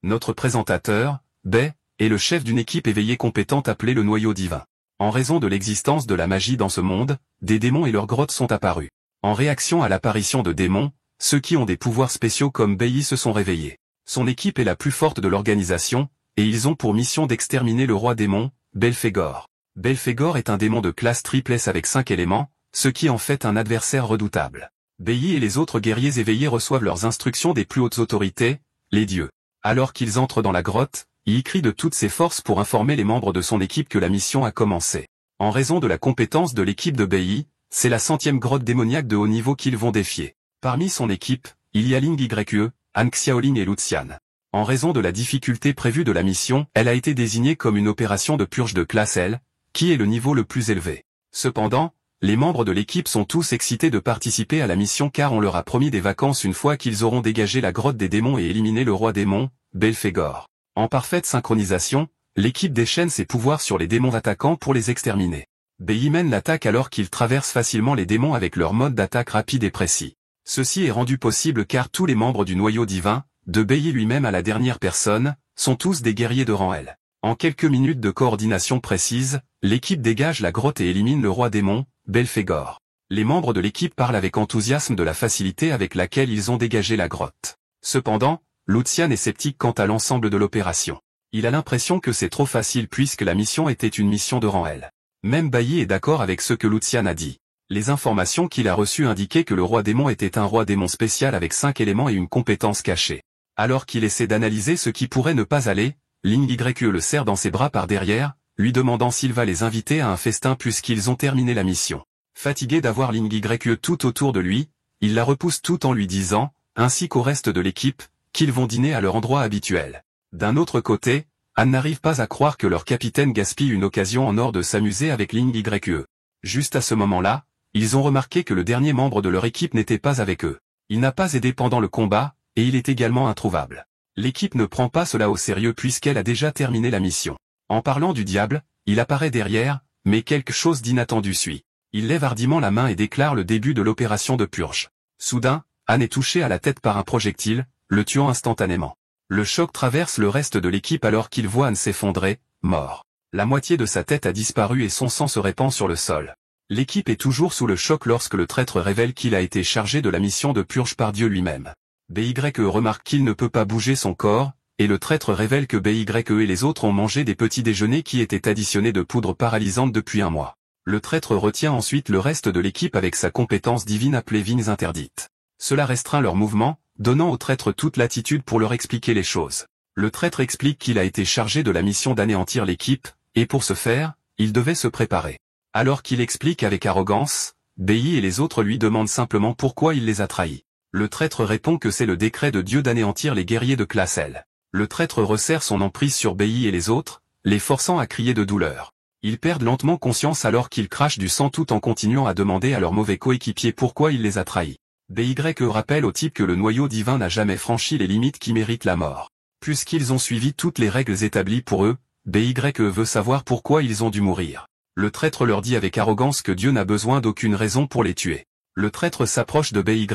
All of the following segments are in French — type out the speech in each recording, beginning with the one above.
Notre présentateur, Bay, est le chef d'une équipe éveillée compétente appelée le Noyau Divin. En raison de l'existence de la magie dans ce monde, des démons et leurs grottes sont apparus. En réaction à l'apparition de démons, ceux qui ont des pouvoirs spéciaux comme Bailly se sont réveillés. Son équipe est la plus forte de l'organisation, et ils ont pour mission d'exterminer le roi démon, Belphégor. Belphégor est un démon de classe triple S avec 5 éléments, ce qui en fait un adversaire redoutable. Bailly et les autres guerriers éveillés reçoivent leurs instructions des plus hautes autorités, les dieux. Alors qu'ils entrent dans la grotte, il crie de toutes ses forces pour informer les membres de son équipe que la mission a commencé. En raison de la compétence de l'équipe de Bailly, c'est la 100e grotte démoniaque de haut niveau qu'ils vont défier. Parmi son équipe, il y a Ling Yue, Han Xiaoling et Lucian. En raison de la difficulté prévue de la mission, elle a été désignée comme une opération de purge de classe L, qui est le niveau le plus élevé. Cependant, les membres de l'équipe sont tous excités de participer à la mission car on leur a promis des vacances une fois qu'ils auront dégagé la grotte des démons et éliminé le roi démon, Belphégor. En parfaite synchronisation, l'équipe déchaîne ses pouvoirs sur les démons attaquants pour les exterminer. Bailly mène l'attaque alors qu'ils traversent facilement les démons avec leur mode d'attaque rapide et précis. Ceci est rendu possible car tous les membres du Noyau Divin, de Bailly lui-même à la dernière personne, sont tous des guerriers de rang L. En quelques minutes de coordination précise, l'équipe dégage la grotte et élimine le roi démon, Belphégor. Les membres de l'équipe parlent avec enthousiasme de la facilité avec laquelle ils ont dégagé la grotte. Cependant, Lucian est sceptique quant à l'ensemble de l'opération. Il a l'impression que c'est trop facile puisque la mission était une mission de rang L. Même Bailly est d'accord avec ce que Lucian a dit. Les informations qu'il a reçues indiquaient que le roi démon était un roi démon spécial avec 5 éléments et une compétence cachée. Alors qu'il essaie d'analyser ce qui pourrait ne pas aller, Ling Yue le serre dans ses bras par derrière, lui demandant s'il va les inviter à un festin puisqu'ils ont terminé la mission. Fatigué d'avoir Ling Yue tout autour de lui, il la repousse tout en lui disant, ainsi qu'au reste de l'équipe, qu'ils vont dîner à leur endroit habituel. D'un autre côté, Han n'arrive pas à croire que leur capitaine gaspille une occasion en or de s'amuser avec Ling Yue. Juste à ce moment-là, ils ont remarqué que le dernier membre de leur équipe n'était pas avec eux. Il n'a pas aidé pendant le combat, et il est également introuvable. L'équipe ne prend pas cela au sérieux puisqu'elle a déjà terminé la mission. En parlant du diable, il apparaît derrière, mais quelque chose d'inattendu suit. Il lève hardiment la main et déclare le début de l'opération de purge. Soudain, Han est touché à la tête par un projectile, le tuant instantanément. Le choc traverse le reste de l'équipe alors qu'il voit Han s'effondrer, mort. La moitié de sa tête a disparu et son sang se répand sur le sol. L'équipe est toujours sous le choc lorsque le traître révèle qu'il a été chargé de la mission de purge par Dieu lui-même. Baye remarque qu'il ne peut pas bouger son corps, et le traître révèle que Baye et les autres ont mangé des petits déjeuners qui étaient additionnés de poudre paralysante depuis un mois. Le traître retient ensuite le reste de l'équipe avec sa compétence divine appelée vignes interdites. Cela restreint leurs mouvements, donnant au traître toute latitude pour leur expliquer les choses. Le traître explique qu'il a été chargé de la mission d'anéantir l'équipe, et pour ce faire, il devait se préparer. Alors qu'il explique avec arrogance, Baye et les autres lui demandent simplement pourquoi il les a trahis. Le traître répond que c'est le décret de Dieu d'anéantir les guerriers de classe L. Le traître resserre son emprise sur Baye et les autres, les forçant à crier de douleur. Ils perdent lentement conscience alors qu'ils crachent du sang tout en continuant à demander à leur mauvais coéquipier pourquoi il les a trahis. Baye rappelle au type que le Noyau Divin n'a jamais franchi les limites qui méritent la mort. Puisqu'ils ont suivi toutes les règles établies pour eux, Baye veut savoir pourquoi ils ont dû mourir. Le traître leur dit avec arrogance que Dieu n'a besoin d'aucune raison pour les tuer. Le traître s'approche de Baye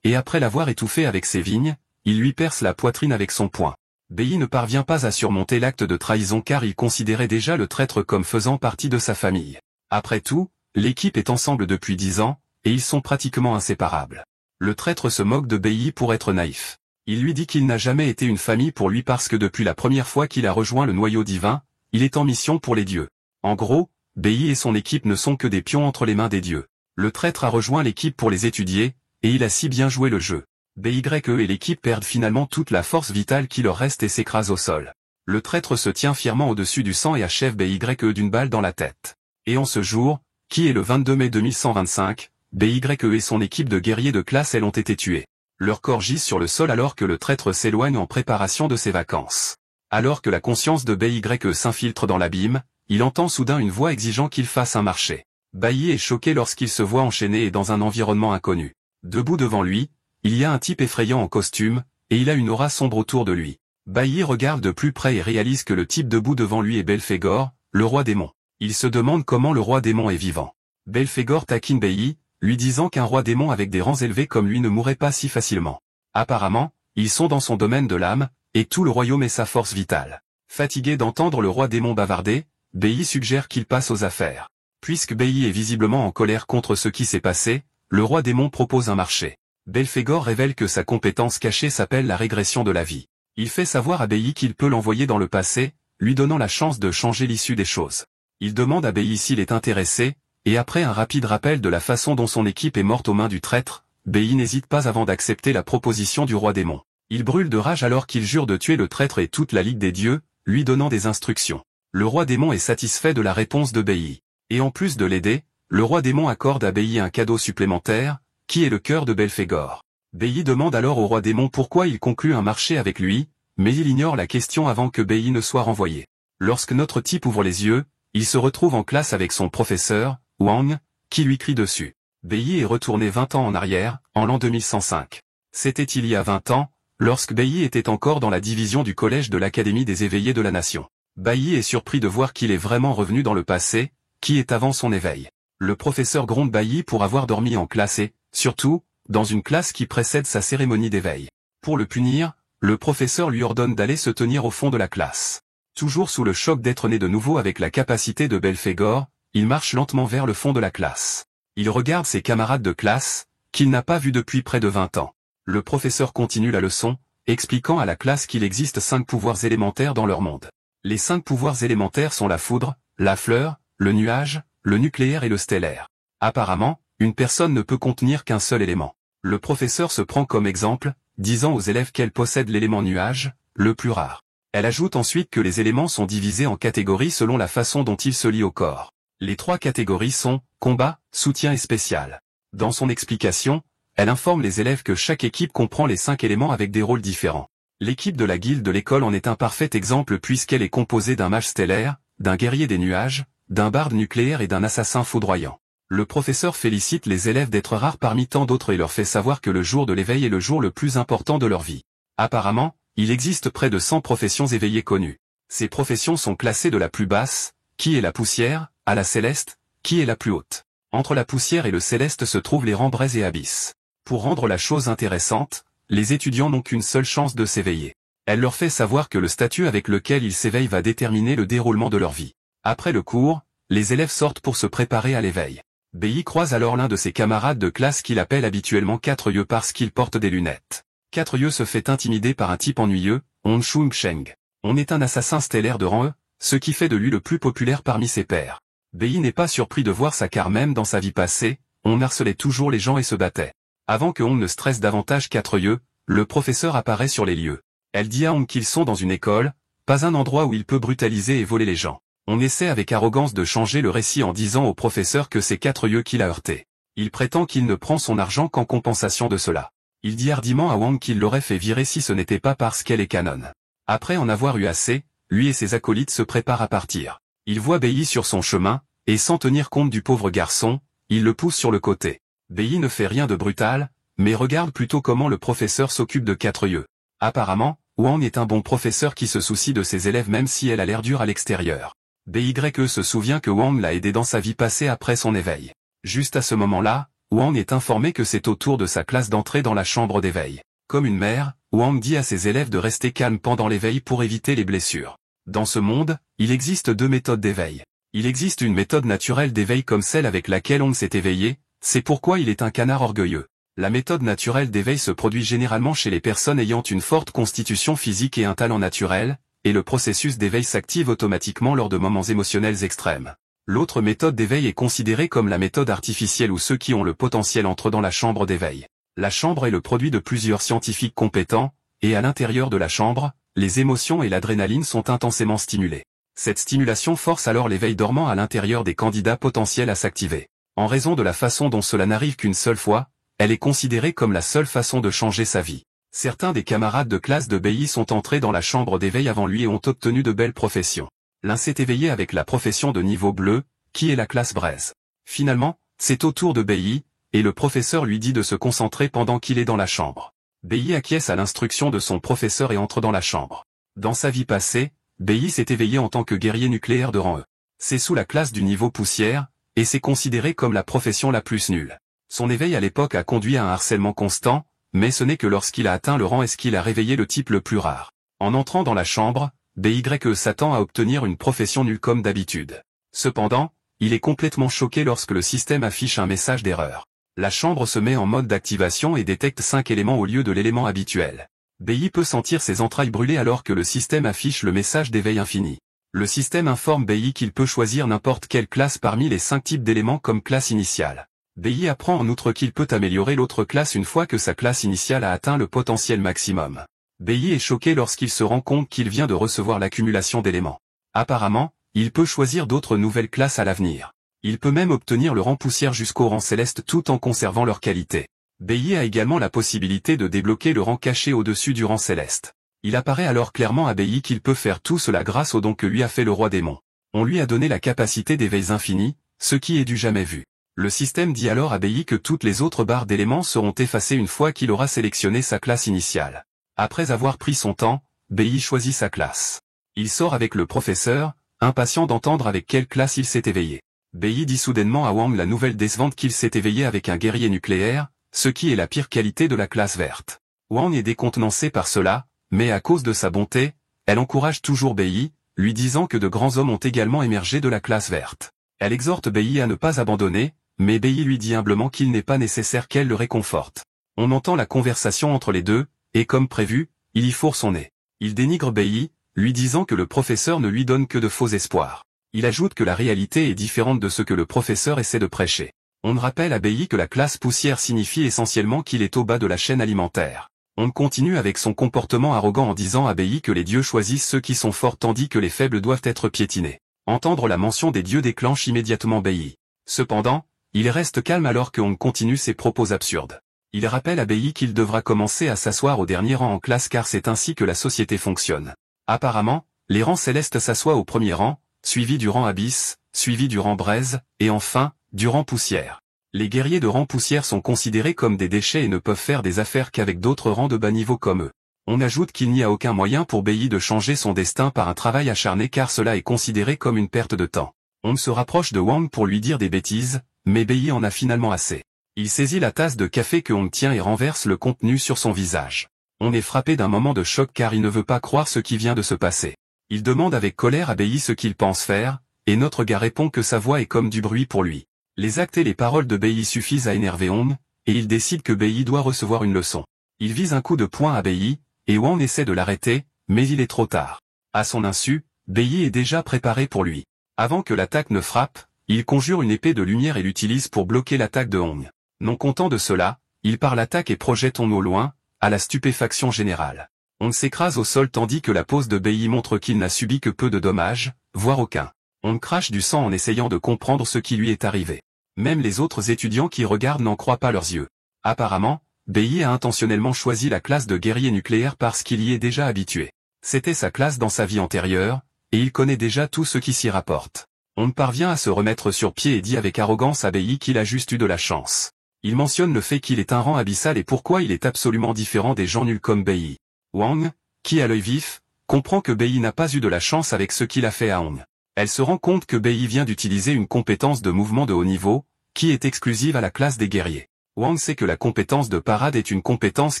et après l'avoir étouffé avec ses vignes, il lui perce la poitrine avec son poing. Baye ne parvient pas à surmonter l'acte de trahison car il considérait déjà le traître comme faisant partie de sa famille. Après tout, l'équipe est ensemble depuis 10 ans, et ils sont pratiquement inséparables. Le traître se moque de Baye pour être naïf. Il lui dit qu'il n'a jamais été une famille pour lui parce que depuis la première fois qu'il a rejoint le Noyau Divin, il est en mission pour les dieux. En gros, Baye et son équipe ne sont que des pions entre les mains des dieux. Le traître a rejoint l'équipe pour les étudier, et il a si bien joué le jeu. Baye et l'équipe perdent finalement toute la force vitale qui leur reste et s'écrasent au sol. Le traître se tient fièrement au-dessus du sang et achève Baye d'une balle dans la tête. Et en ce jour, qui est le 22 mai 2125, Baye et son équipe de guerriers de classe L ont été tués. Leurs corps gisent sur le sol alors que le traître s'éloigne en préparation de ses vacances. Alors que la conscience de Baye s'infiltre dans l'abîme, il entend soudain une voix exigeant qu'il fasse un marché. Baye est choqué lorsqu'il se voit enchaîné et dans un environnement inconnu. Debout devant lui, il y a un type effrayant en costume, et il a une aura sombre autour de lui. Baye regarde de plus près et réalise que le type debout devant lui est Belphégor, le roi démon. Il se demande comment le roi démon est vivant. Belphégor taquine Baye, lui disant qu'un roi démon avec des rangs élevés comme lui ne mourrait pas si facilement. Apparemment, ils sont dans son domaine de l'âme, et tout le royaume est sa force vitale. Fatigué d'entendre le roi démon bavarder, Bei suggère qu'il passe aux affaires. Puisque Bei est visiblement en colère contre ce qui s'est passé, le roi démon propose un marché. Belphégor révèle que sa compétence cachée s'appelle la régression de la vie. Il fait savoir à Bei qu'il peut l'envoyer dans le passé, lui donnant la chance de changer l'issue des choses. Il demande à Bei s'il est intéressé, et après un rapide rappel de la façon dont son équipe est morte aux mains du traître, Bei n'hésite pas avant d'accepter la proposition du roi démon. Il brûle de rage alors qu'il jure de tuer le traître et toute la Ligue des dieux, lui donnant des instructions. Le roi démon est satisfait de la réponse de Bei. Et en plus de l'aider, le roi démon accorde à Bei un cadeau supplémentaire, qui est le cœur de Belphégor. Bei demande alors au roi démon pourquoi il conclut un marché avec lui, mais il ignore la question avant que Bei ne soit renvoyé. Lorsque notre type ouvre les yeux, il se retrouve en classe avec son professeur, Wang, qui lui crie dessus. Bei est retourné 20 ans en arrière, en l'an 2105. C'était il y a 20 ans, lorsque Bei était encore dans la division du collège de l'Académie des éveillés de la nation. Bei est surpris de voir qu'il est vraiment revenu dans le passé, qui est avant son éveil. Le professeur gronde Bei pour avoir dormi en classe et, surtout, dans une classe qui précède sa cérémonie d'éveil. Pour le punir, le professeur lui ordonne d'aller se tenir au fond de la classe. Toujours sous le choc d'être né de nouveau avec la capacité de Belphégor, il marche lentement vers le fond de la classe. Il regarde ses camarades de classe, qu'il n'a pas vus depuis près de 20 ans. Le professeur continue la leçon, expliquant à la classe qu'il existe 5 pouvoirs élémentaires dans leur monde. Les 5 pouvoirs élémentaires sont la foudre, la fleur, le nuage, le nucléaire et le stellaire. Apparemment, une personne ne peut contenir qu'un seul élément. Le professeur se prend comme exemple, disant aux élèves qu'elle possède l'élément nuage, le plus rare. Elle ajoute ensuite que les éléments sont divisés en catégories selon la façon dont ils se lient au corps. Les 3 catégories sont combat, soutien et spécial. Dans son explication, elle informe les élèves que chaque équipe comprend les 5 éléments avec des rôles différents. L'équipe de la guilde de l'école en est un parfait exemple puisqu'elle est composée d'un mage stellaire, d'un guerrier des nuages, d'un barde nucléaire et d'un assassin foudroyant. Le professeur félicite les élèves d'être rares parmi tant d'autres et leur fait savoir que le jour de l'éveil est le jour le plus important de leur vie. Apparemment, il existe près de 100 professions éveillées connues. Ces professions sont classées de la plus basse, qui est la poussière, à la céleste, qui est la plus haute. Entre la poussière et le céleste se trouvent les rangs braise et abysse. Pour rendre la chose intéressante, les étudiants n'ont qu'une seule chance de s'éveiller. Elle leur fait savoir que le statut avec lequel ils s'éveillent va déterminer le déroulement de leur vie. Après le cours, les élèves sortent pour se préparer à l'éveil. Bei croise alors l'un de ses camarades de classe qu'il appelle habituellement 4 yeux parce qu'il porte des lunettes. 4 yeux se fait intimider par un type ennuyeux, On Shun Sheng. On est un assassin stellaire de rang E, ce qui fait de lui le plus populaire parmi ses pairs. Bei n'est pas surpris de voir ça car même dans sa vie passée, on harcelait toujours les gens et se battait. Avant que On ne stresse davantage 4 yeux, le professeur apparaît sur les lieux. Elle dit à On qu'ils sont dans une école, pas un endroit où il peut brutaliser et voler les gens. On essaie avec arrogance de changer le récit en disant au professeur que c'est 4 yeux qui l'a heurté. Il prétend qu'il ne prend son argent qu'en compensation de cela. Il dit hardiment à Wang qu'il l'aurait fait virer si ce n'était pas parce qu'elle est canon. Après en avoir eu assez, lui et ses acolytes se préparent à partir. Il voit Bei sur son chemin, et sans tenir compte du pauvre garçon, il le pousse sur le côté. Bei ne fait rien de brutal, mais regarde plutôt comment le professeur s'occupe de 4 yeux. Apparemment, Wang est un bon professeur qui se soucie de ses élèves même si elle a l'air dure à l'extérieur. Bei se souvient que Wang l'a aidé dans sa vie passée après son éveil. Juste à ce moment-là, Wang est informé que c'est au tour de sa classe d'entrer dans la chambre d'éveil. Comme une mère, Wang dit à ses élèves de rester calmes pendant l'éveil pour éviter les blessures. Dans ce monde, il existe 2 méthodes d'éveil. Il existe une méthode naturelle d'éveil comme celle avec laquelle Wang s'est éveillé, c'est pourquoi il est un canard orgueilleux. La méthode naturelle d'éveil se produit généralement chez les personnes ayant une forte constitution physique et un talent naturel, et le processus d'éveil s'active automatiquement lors de moments émotionnels extrêmes. L'autre méthode d'éveil est considérée comme la méthode artificielle où ceux qui ont le potentiel entrent dans la chambre d'éveil. La chambre est le produit de plusieurs scientifiques compétents, et à l'intérieur de la chambre, les émotions et l'adrénaline sont intensément stimulées. Cette stimulation force alors l'éveil dormant à l'intérieur des candidats potentiels à s'activer. En raison de la façon dont cela n'arrive qu'une seule fois, elle est considérée comme la seule façon de changer sa vie. Certains des camarades de classe de Bei sont entrés dans la chambre d'éveil avant lui et ont obtenu de belles professions. L'un s'est éveillé avec la profession de niveau bleu, qui est la classe braise. Finalement, c'est au tour de Bei, et le professeur lui dit de se concentrer pendant qu'il est dans la chambre. Bei acquiesce à l'instruction de son professeur et entre dans la chambre. Dans sa vie passée, Bei s'est éveillé en tant que guerrier nucléaire de rang E. C'est sous la classe du niveau poussière, et c'est considéré comme la profession la plus nulle. Son éveil à l'époque a conduit à un harcèlement constant, mais ce n'est que lorsqu'il a atteint le rang S qu'il a réveillé le type le plus rare. En entrant dans la chambre, BY s'attend à obtenir une profession nulle comme d'habitude. Cependant, il est complètement choqué lorsque le système affiche un message d'erreur. La chambre se met en mode d'activation et détecte 5 éléments au lieu de l'élément habituel. BY peut sentir ses entrailles brûler alors que le système affiche le message d'éveil infini. Le système informe BY qu'il peut choisir n'importe quelle classe parmi les 5 types d'éléments comme classe initiale. BY apprend en outre qu'il peut améliorer l'autre classe une fois que sa classe initiale a atteint le potentiel maximum. BY est choqué lorsqu'il se rend compte qu'il vient de recevoir l'accumulation d'éléments. Apparemment, il peut choisir d'autres nouvelles classes à l'avenir. Il peut même obtenir le rang poussière jusqu'au rang céleste tout en conservant leur qualité. BY a également la possibilité de débloquer le rang caché au-dessus du rang céleste. Il apparaît alors clairement à BY qu'il peut faire tout cela grâce au don que lui a fait le roi démon. On lui a donné la capacité d'éveils infinis, ce qui est du jamais vu. Le système dit alors à BY que toutes les autres barres d'éléments seront effacées une fois qu'il aura sélectionné sa classe initiale. Après avoir pris son temps, BY choisit sa classe. Il sort avec le professeur, impatient d'entendre avec quelle classe il s'est éveillé. BY dit soudainement à Wang la nouvelle décevante qu'il s'est éveillé avec un guerrier nucléaire, ce qui est la pire qualité de la classe verte. Wang est décontenancé par cela, mais à cause de sa bonté, elle encourage toujours BY, lui disant que de grands hommes ont également émergé de la classe verte. Elle exhorte BY à ne pas abandonner, mais BY lui dit humblement qu'il n'est pas nécessaire qu'elle le réconforte. On entend la conversation entre les deux, et comme prévu, il y fourre son nez. Il dénigre BY, lui disant que le professeur ne lui donne que de faux espoirs. Il ajoute que la réalité est différente de ce que le professeur essaie de prêcher. On rappelle à BY que la classe poussière signifie essentiellement qu'il est au bas de la chaîne alimentaire. On continue avec son comportement arrogant en disant à BY que les dieux choisissent ceux qui sont forts tandis que les faibles doivent être piétinés. Entendre la mention des dieux déclenche immédiatement BY. Cependant, il reste calme alors que Hong continue ses propos absurdes. Il rappelle à BY qu'il devra commencer à s'asseoir au dernier rang en classe car c'est ainsi que la société fonctionne. Apparemment, les rangs célestes s'assoient au premier rang, suivi du rang abysse, suivi du rang braise, et enfin, du rang poussière. Les guerriers de rang poussière sont considérés comme des déchets et ne peuvent faire des affaires qu'avec d'autres rangs de bas niveau comme eux. On ajoute qu'il n'y a aucun moyen pour BY de changer son destin par un travail acharné car cela est considéré comme une perte de temps. On se rapproche de Wang pour lui dire des bêtises, mais BY en a finalement assez. Il saisit la tasse de café que Hong tient et renverse le contenu sur son visage. On est frappé d'un moment de choc car il ne veut pas croire ce qui vient de se passer. Il demande avec colère à BY ce qu'il pense faire, et notre gars répond que sa voix est comme du bruit pour lui. Les actes et les paroles de BY suffisent à énerver Hong, et il décide que BY doit recevoir une leçon. Il vise un coup de poing à BY, et Wang essaie de l'arrêter, mais il est trop tard. À son insu, BY est déjà préparé pour lui. Avant que l'attaque ne frappe, il conjure une épée de lumière et l'utilise pour bloquer l'attaque de Hong. Non content de cela, il part l'attaque et projette Hong au loin, à la stupéfaction générale. Hong s'écrase au sol tandis que la pose de BY montre qu'il n'a subi que peu de dommages, voire aucun. Hong crache du sang en essayant de comprendre ce qui lui est arrivé. Même les autres étudiants qui regardent n'en croient pas leurs yeux. Apparemment, BY a intentionnellement choisi la classe de guerrier nucléaire parce qu'il y est déjà habitué. C'était sa classe dans sa vie antérieure, et il connaît déjà tout ce qui s'y rapporte. On parvient à se remettre sur pied et dit avec arrogance à BY qu'il a juste eu de la chance. Il mentionne le fait qu'il est un rang abyssal et pourquoi il est absolument différent des gens nuls comme BY. Wang, qui a l'œil vif, comprend que BY n'a pas eu de la chance avec ce qu'il a fait à Hong. Elle se rend compte que BY vient d'utiliser une compétence de mouvement de haut niveau, qui est exclusive à la classe des guerriers. Wang sait que la compétence de parade est une compétence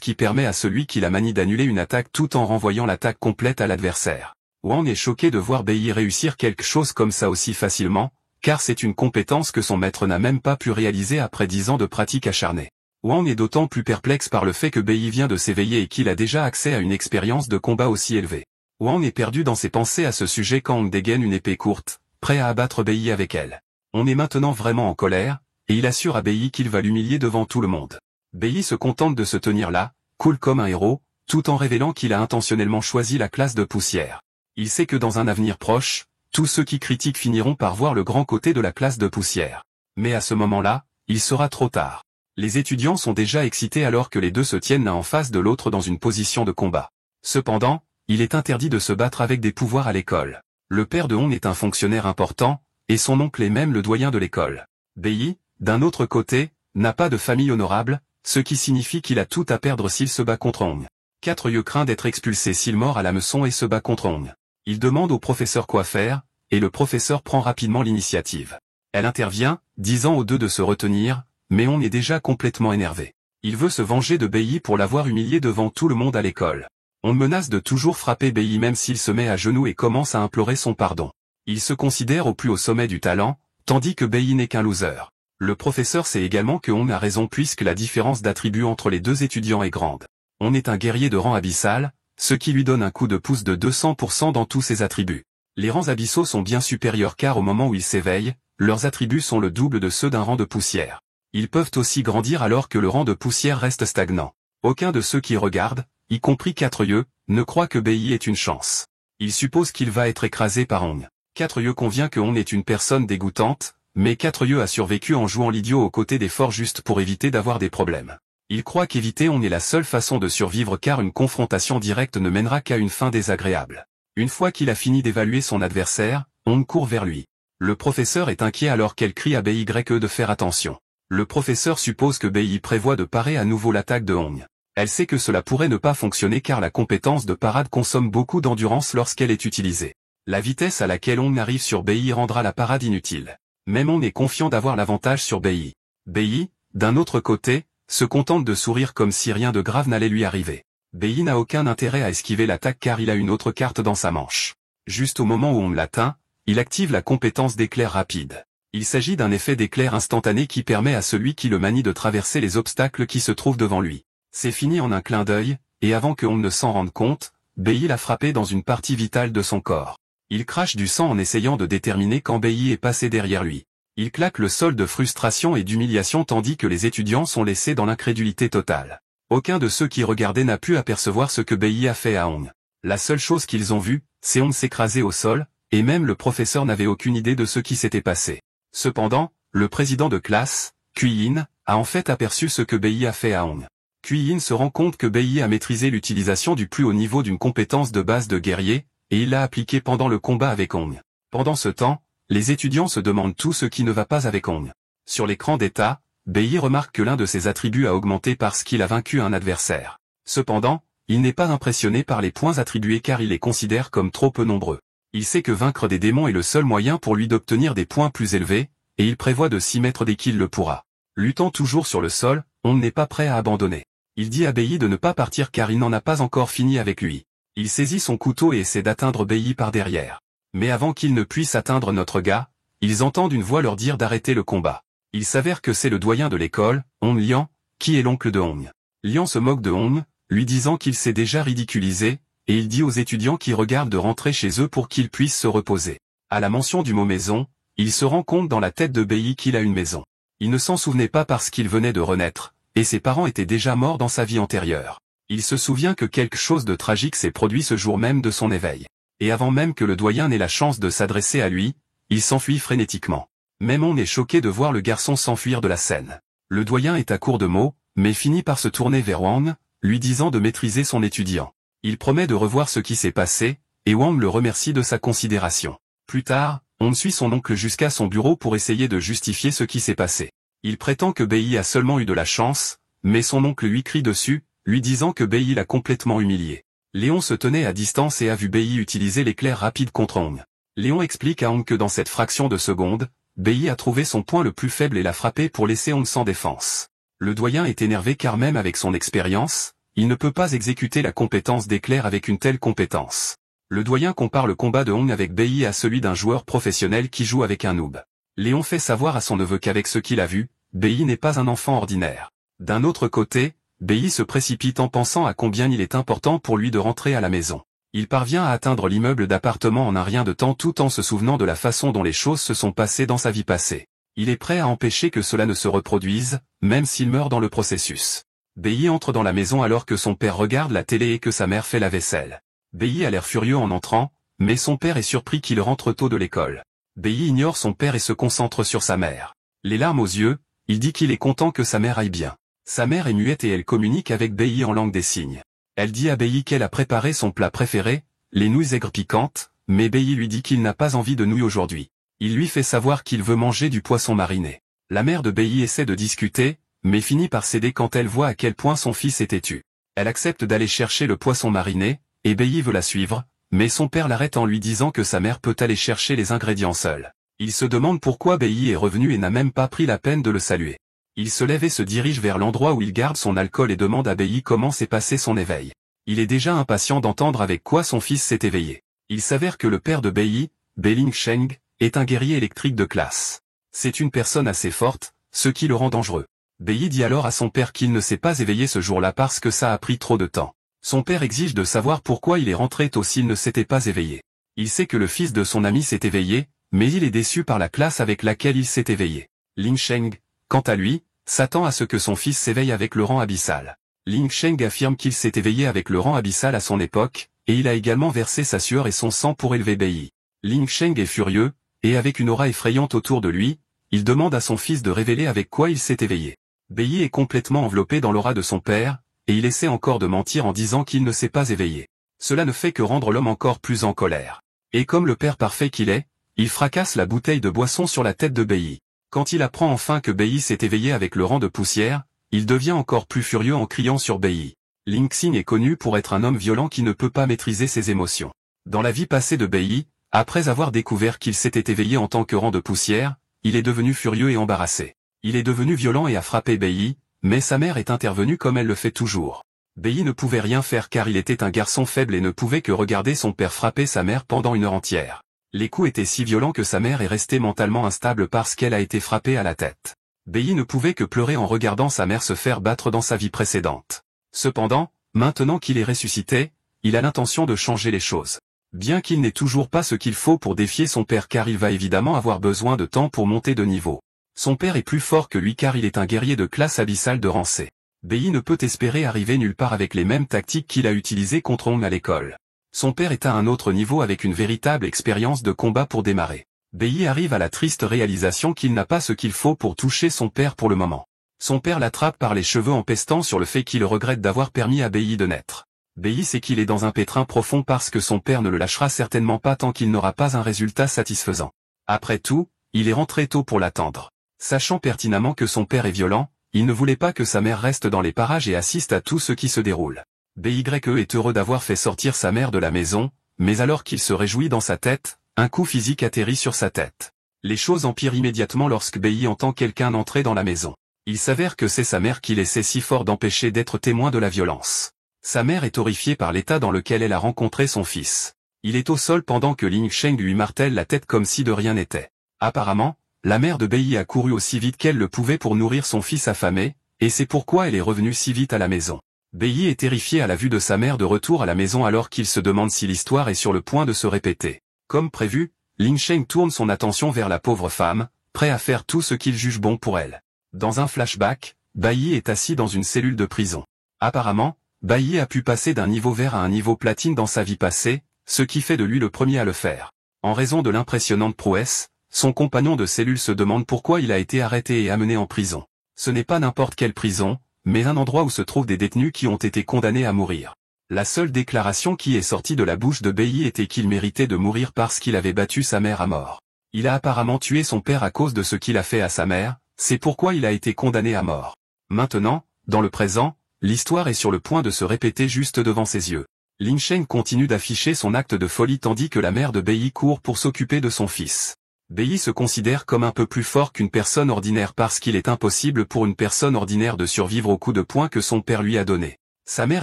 qui permet à celui qui la manie d'annuler une attaque tout en renvoyant l'attaque complète à l'adversaire. Wang est choqué de voir BY réussir quelque chose comme ça aussi facilement, car c'est une compétence que son maître n'a même pas pu réaliser après 10 ans de pratique acharnée. Wang est d'autant plus perplexe par le fait que BY vient de s'éveiller et qu'il a déjà accès à une expérience de combat aussi élevée. Wang est perdu dans ses pensées à ce sujet quand Hong dégaine une épée courte, prêt à abattre BY avec elle. On est maintenant vraiment en colère, et il assure à BY qu'il va l'humilier devant tout le monde. BY se contente de se tenir là, cool comme un héros, tout en révélant qu'il a intentionnellement choisi la classe de poussière. Il sait que dans un avenir proche, tous ceux qui critiquent finiront par voir le grand côté de la classe de poussière. Mais à ce moment-là, il sera trop tard. Les étudiants sont déjà excités alors que les deux se tiennent l'un en face de l'autre dans une position de combat. Cependant, il est interdit de se battre avec des pouvoirs à l'école. Le père de Hong est un fonctionnaire important, et son oncle est même le doyen de l'école. BY, d'un autre côté, n'a pas de famille honorable, ce qui signifie qu'il a tout à perdre s'il se bat contre Hong. 4 Yeux craint d'être expulsé s'il mord à l'hameçon et se bat contre Hong. Il demande au professeur quoi faire, et le professeur prend rapidement l'initiative. Elle intervient, disant aux deux de se retenir, mais Hong est déjà complètement énervé. Il veut se venger de BY pour l'avoir humilié devant tout le monde à l'école. On menace de toujours frapper Bei même s'il se met à genoux et commence à implorer son pardon. Il se considère au plus haut sommet du talent, tandis que Bei n'est qu'un loser. Le professeur sait également que On a raison puisque la différence d'attributs entre les deux étudiants est grande. On est un guerrier de rang abyssal, ce qui lui donne un coup de pouce de 200% dans tous ses attributs. Les rangs abyssaux sont bien supérieurs car au moment où ils s'éveillent, leurs attributs sont le double de ceux d'un rang de poussière. Ils peuvent aussi grandir alors que le rang de poussière reste stagnant. Aucun de ceux qui regardent, y compris 4 ne croit que Bei est une chance. Il suppose qu'il va être écrasé par On. 4 convient que On est une personne dégoûtante, mais 4 a survécu en jouant l'idiot aux côtés des forts juste pour éviter d'avoir des problèmes. Il croit qu'éviter On est la seule façon de survivre car une confrontation directe ne mènera qu'à une fin désagréable. Une fois qu'il a fini d'évaluer son adversaire, On court vers lui. Le professeur est inquiet alors qu'elle crie à Bei de faire attention. Le professeur suppose que Bei prévoit de parer à nouveau l'attaque de On. Elle sait que cela pourrait ne pas fonctionner car la compétence de parade consomme beaucoup d'endurance lorsqu'elle est utilisée. La vitesse à laquelle On arrive sur Bei rendra la parade inutile. Même On est confiant d'avoir l'avantage sur Bei. Bei, d'un autre côté, se contente de sourire comme si rien de grave n'allait lui arriver. Bei n'a aucun intérêt à esquiver l'attaque car il a une autre carte dans sa manche. Juste au moment où On l'atteint, il active la compétence d'éclair rapide. Il s'agit d'un effet d'éclair instantané qui permet à celui qui le manie de traverser les obstacles qui se trouvent devant lui. C'est fini en un clin d'œil, et avant que On ne s'en rende compte, Bei l'a frappé dans une partie vitale de son corps. Il crache du sang en essayant de déterminer quand Bei est passé derrière lui. Il claque le sol de frustration et d'humiliation tandis que les étudiants sont laissés dans l'incrédulité totale. Aucun de ceux qui regardaient n'a pu apercevoir ce que Bei a fait à On. La seule chose qu'ils ont vue, c'est On s'écraser au sol, et même le professeur n'avait aucune idée de ce qui s'était passé. Cependant, le président de classe, Kuiin, a en fait aperçu ce que Bei a fait à On. Kuiin se rend compte que Bei a maîtrisé l'utilisation du plus haut niveau d'une compétence de base de guerrier, et il l'a appliquée pendant le combat avec On. Pendant ce temps, les étudiants se demandent tout ce qui ne va pas avec On. Sur l'écran d'état, Bei remarque que l'un de ses attributs a augmenté parce qu'il a vaincu un adversaire. Cependant, il n'est pas impressionné par les points attribués car il les considère comme trop peu nombreux. Il sait que vaincre des démons est le seul moyen pour lui d'obtenir des points plus élevés, et il prévoit de s'y mettre dès qu'il le pourra. Luttant toujours sur le sol, On n'est pas prêt à abandonner. Il dit à Bei de ne pas partir car il n'en a pas encore fini avec lui. Il saisit son couteau et essaie d'atteindre Bei par derrière. Mais avant qu'il ne puisse atteindre notre gars, ils entendent une voix leur dire d'arrêter le combat. Il s'avère que c'est le doyen de l'école, On Liang, qui est l'oncle de On. Liang se moque de On, lui disant qu'il s'est déjà ridiculisé, et il dit aux étudiants qui regardent de rentrer chez eux pour qu'ils puissent se reposer. À la mention du mot maison, il se rend compte dans la tête de Bei qu'il a une maison. Il ne s'en souvenait pas parce qu'il venait de renaître, et ses parents étaient déjà morts dans sa vie antérieure. Il se souvient que quelque chose de tragique s'est produit ce jour même de son éveil. Et avant même que le doyen n'ait la chance de s'adresser à lui, il s'enfuit frénétiquement. Même On est choqué de voir le garçon s'enfuir de la scène. Le doyen est à court de mots, mais finit par se tourner vers Wang, lui disant de maîtriser son étudiant. Il promet de revoir ce qui s'est passé, et Wang le remercie de sa considération. Plus tard, On suit son oncle jusqu'à son bureau pour essayer de justifier ce qui s'est passé. Il prétend que Bei a seulement eu de la chance, mais son oncle lui crie dessus, lui disant que Bei l'a complètement humilié. Léon se tenait à distance et a vu Bei utiliser l'éclair rapide contre On. Léon explique à On que dans cette fraction de seconde, Bei a trouvé son point le plus faible et l'a frappé pour laisser On sans défense. Le doyen est énervé car même avec son expérience, il ne peut pas exécuter la compétence d'éclair avec une telle compétence. Le doyen compare le combat de On avec Bei à celui d'un joueur professionnel qui joue avec un noob. Léon fait savoir à son neveu qu'avec ce qu'il a vu, Bei n'est pas un enfant ordinaire. D'un autre côté, Bei se précipite en pensant à combien il est important pour lui de rentrer à la maison. Il parvient à atteindre l'immeuble d'appartement en un rien de temps tout en se souvenant de la façon dont les choses se sont passées dans sa vie passée. Il est prêt à empêcher que cela ne se reproduise, même s'il meurt dans le processus. Bei entre dans la maison alors que son père regarde la télé et que sa mère fait la vaisselle. Bei a l'air furieux en entrant, mais son père est surpris qu'il rentre tôt de l'école. Bei ignore son père et se concentre sur sa mère. Les larmes aux yeux, il dit qu'il est content que sa mère aille bien. Sa mère est muette et elle communique avec Bei en langue des signes. Elle dit à Bei qu'elle a préparé son plat préféré, les nouilles aigres piquantes, mais Bei lui dit qu'il n'a pas envie de nouilles aujourd'hui. Il lui fait savoir qu'il veut manger du poisson mariné. La mère de Bei essaie de discuter, mais finit par céder quand elle voit à quel point son fils est têtu. Elle accepte d'aller chercher le poisson mariné, et Bei veut la suivre, mais son père l'arrête en lui disant que sa mère peut aller chercher les ingrédients seule. Il se demande pourquoi Bei est revenu et n'a même pas pris la peine de le saluer. Il se lève et se dirige vers l'endroit où il garde son alcool et demande à Bei comment s'est passé son éveil. Il est déjà impatient d'entendre avec quoi son fils s'est éveillé. Il s'avère que le père de Bei, Ling Sheng, est un guerrier électrique de classe. C'est une personne assez forte, ce qui le rend dangereux. Bei dit alors à son père qu'il ne s'est pas éveillé ce jour-là parce que ça a pris trop de temps. Son père exige de savoir pourquoi il est rentré tôt s'il ne s'était pas éveillé. Il sait que le fils de son ami s'est éveillé, mais il est déçu par la classe avec laquelle il s'est éveillé. Ling Sheng, quant à lui, s'attend à ce que son fils s'éveille avec le rang abyssal. Ling Sheng affirme qu'il s'est éveillé avec le rang abyssal à son époque, et il a également versé sa sueur et son sang pour élever Bei. Ling Sheng est furieux, et avec une aura effrayante autour de lui, il demande à son fils de révéler avec quoi il s'est éveillé. Bei est complètement enveloppé dans l'aura de son père, et il essaie encore de mentir en disant qu'il ne s'est pas éveillé. Cela ne fait que rendre l'homme encore plus en colère. Et comme le père parfait qu'il est, il fracasse la bouteille de boisson sur la tête de Bei. Quand il apprend enfin que Bei s'est éveillé avec le rang de poussière, il devient encore plus furieux en criant sur Bei. Ling Xing est connu pour être un homme violent qui ne peut pas maîtriser ses émotions. Dans la vie passée de Bei, après avoir découvert qu'il s'était éveillé en tant que rang de poussière, il est devenu furieux et embarrassé. Il est devenu violent et a frappé Bei, mais sa mère est intervenue comme elle le fait toujours. Bei ne pouvait rien faire car il était un garçon faible et ne pouvait que regarder son père frapper sa mère pendant une heure entière. Les coups étaient si violents que sa mère est restée mentalement instable parce qu'elle a été frappée à la tête. Bei ne pouvait que pleurer en regardant sa mère se faire battre dans sa vie précédente. Cependant, maintenant qu'il est ressuscité, il a l'intention de changer les choses. Bien qu'il n'ait toujours pas ce qu'il faut pour défier son père car il va évidemment avoir besoin de temps pour monter de niveau. Son père est plus fort que lui car il est un guerrier de classe abyssale de rang C. Bei ne peut espérer arriver nulle part avec les mêmes tactiques qu'il a utilisées contre Hong à l'école. Son père est à un autre niveau avec une véritable expérience de combat pour démarrer. Bei arrive à la triste réalisation qu'il n'a pas ce qu'il faut pour toucher son père pour le moment. Son père l'attrape par les cheveux en pestant sur le fait qu'il regrette d'avoir permis à Bei de naître. Bei sait qu'il est dans un pétrin profond parce que son père ne le lâchera certainement pas tant qu'il n'aura pas un résultat satisfaisant. Après tout, il est rentré tôt pour l'attendre. Sachant pertinemment que son père est violent, il ne voulait pas que sa mère reste dans les parages et assiste à tout ce qui se déroule. Bei est heureux d'avoir fait sortir sa mère de la maison, mais alors qu'il se réjouit dans sa tête, un coup physique atterrit sur sa tête. Les choses empirent immédiatement lorsque Bei entend quelqu'un entrer dans la maison. Il s'avère que c'est sa mère qui essaie si fort d'empêcher d'être témoin de la violence. Sa mère est horrifiée par l'état dans lequel elle a rencontré son fils. Il est au sol pendant que Ling Sheng lui martèle la tête comme si de rien n'était. Apparemment, la mère de Bei a couru aussi vite qu'elle le pouvait pour nourrir son fils affamé, et c'est pourquoi elle est revenue si vite à la maison. Bei est terrifié à la vue de sa mère de retour à la maison alors qu'il se demande si l'histoire est sur le point de se répéter. Comme prévu, Ling Sheng tourne son attention vers la pauvre femme, prêt à faire tout ce qu'il juge bon pour elle. Dans un flashback, Bei est assis dans une cellule de prison. Apparemment, Bei a pu passer d'un niveau vert à un niveau platine dans sa vie passée, ce qui fait de lui le premier à le faire. En raison de l'impressionnante prouesse, son compagnon de cellule se demande pourquoi il a été arrêté et amené en prison. Ce n'est pas n'importe quelle prison, mais un endroit où se trouvent des détenus qui ont été condamnés à mourir. La seule déclaration qui est sortie de la bouche de Bei était qu'il méritait de mourir parce qu'il avait battu sa mère à mort. Il a apparemment tué son père à cause de ce qu'il a fait à sa mère, c'est pourquoi il a été condamné à mort. Maintenant, dans le présent, l'histoire est sur le point de se répéter juste devant ses yeux. Ling Sheng continue d'afficher son acte de folie tandis que la mère de Bei court pour s'occuper de son fils. Bei se considère comme un peu plus fort qu'une personne ordinaire parce qu'il est impossible pour une personne ordinaire de survivre au coup de poing que son père lui a donné. Sa mère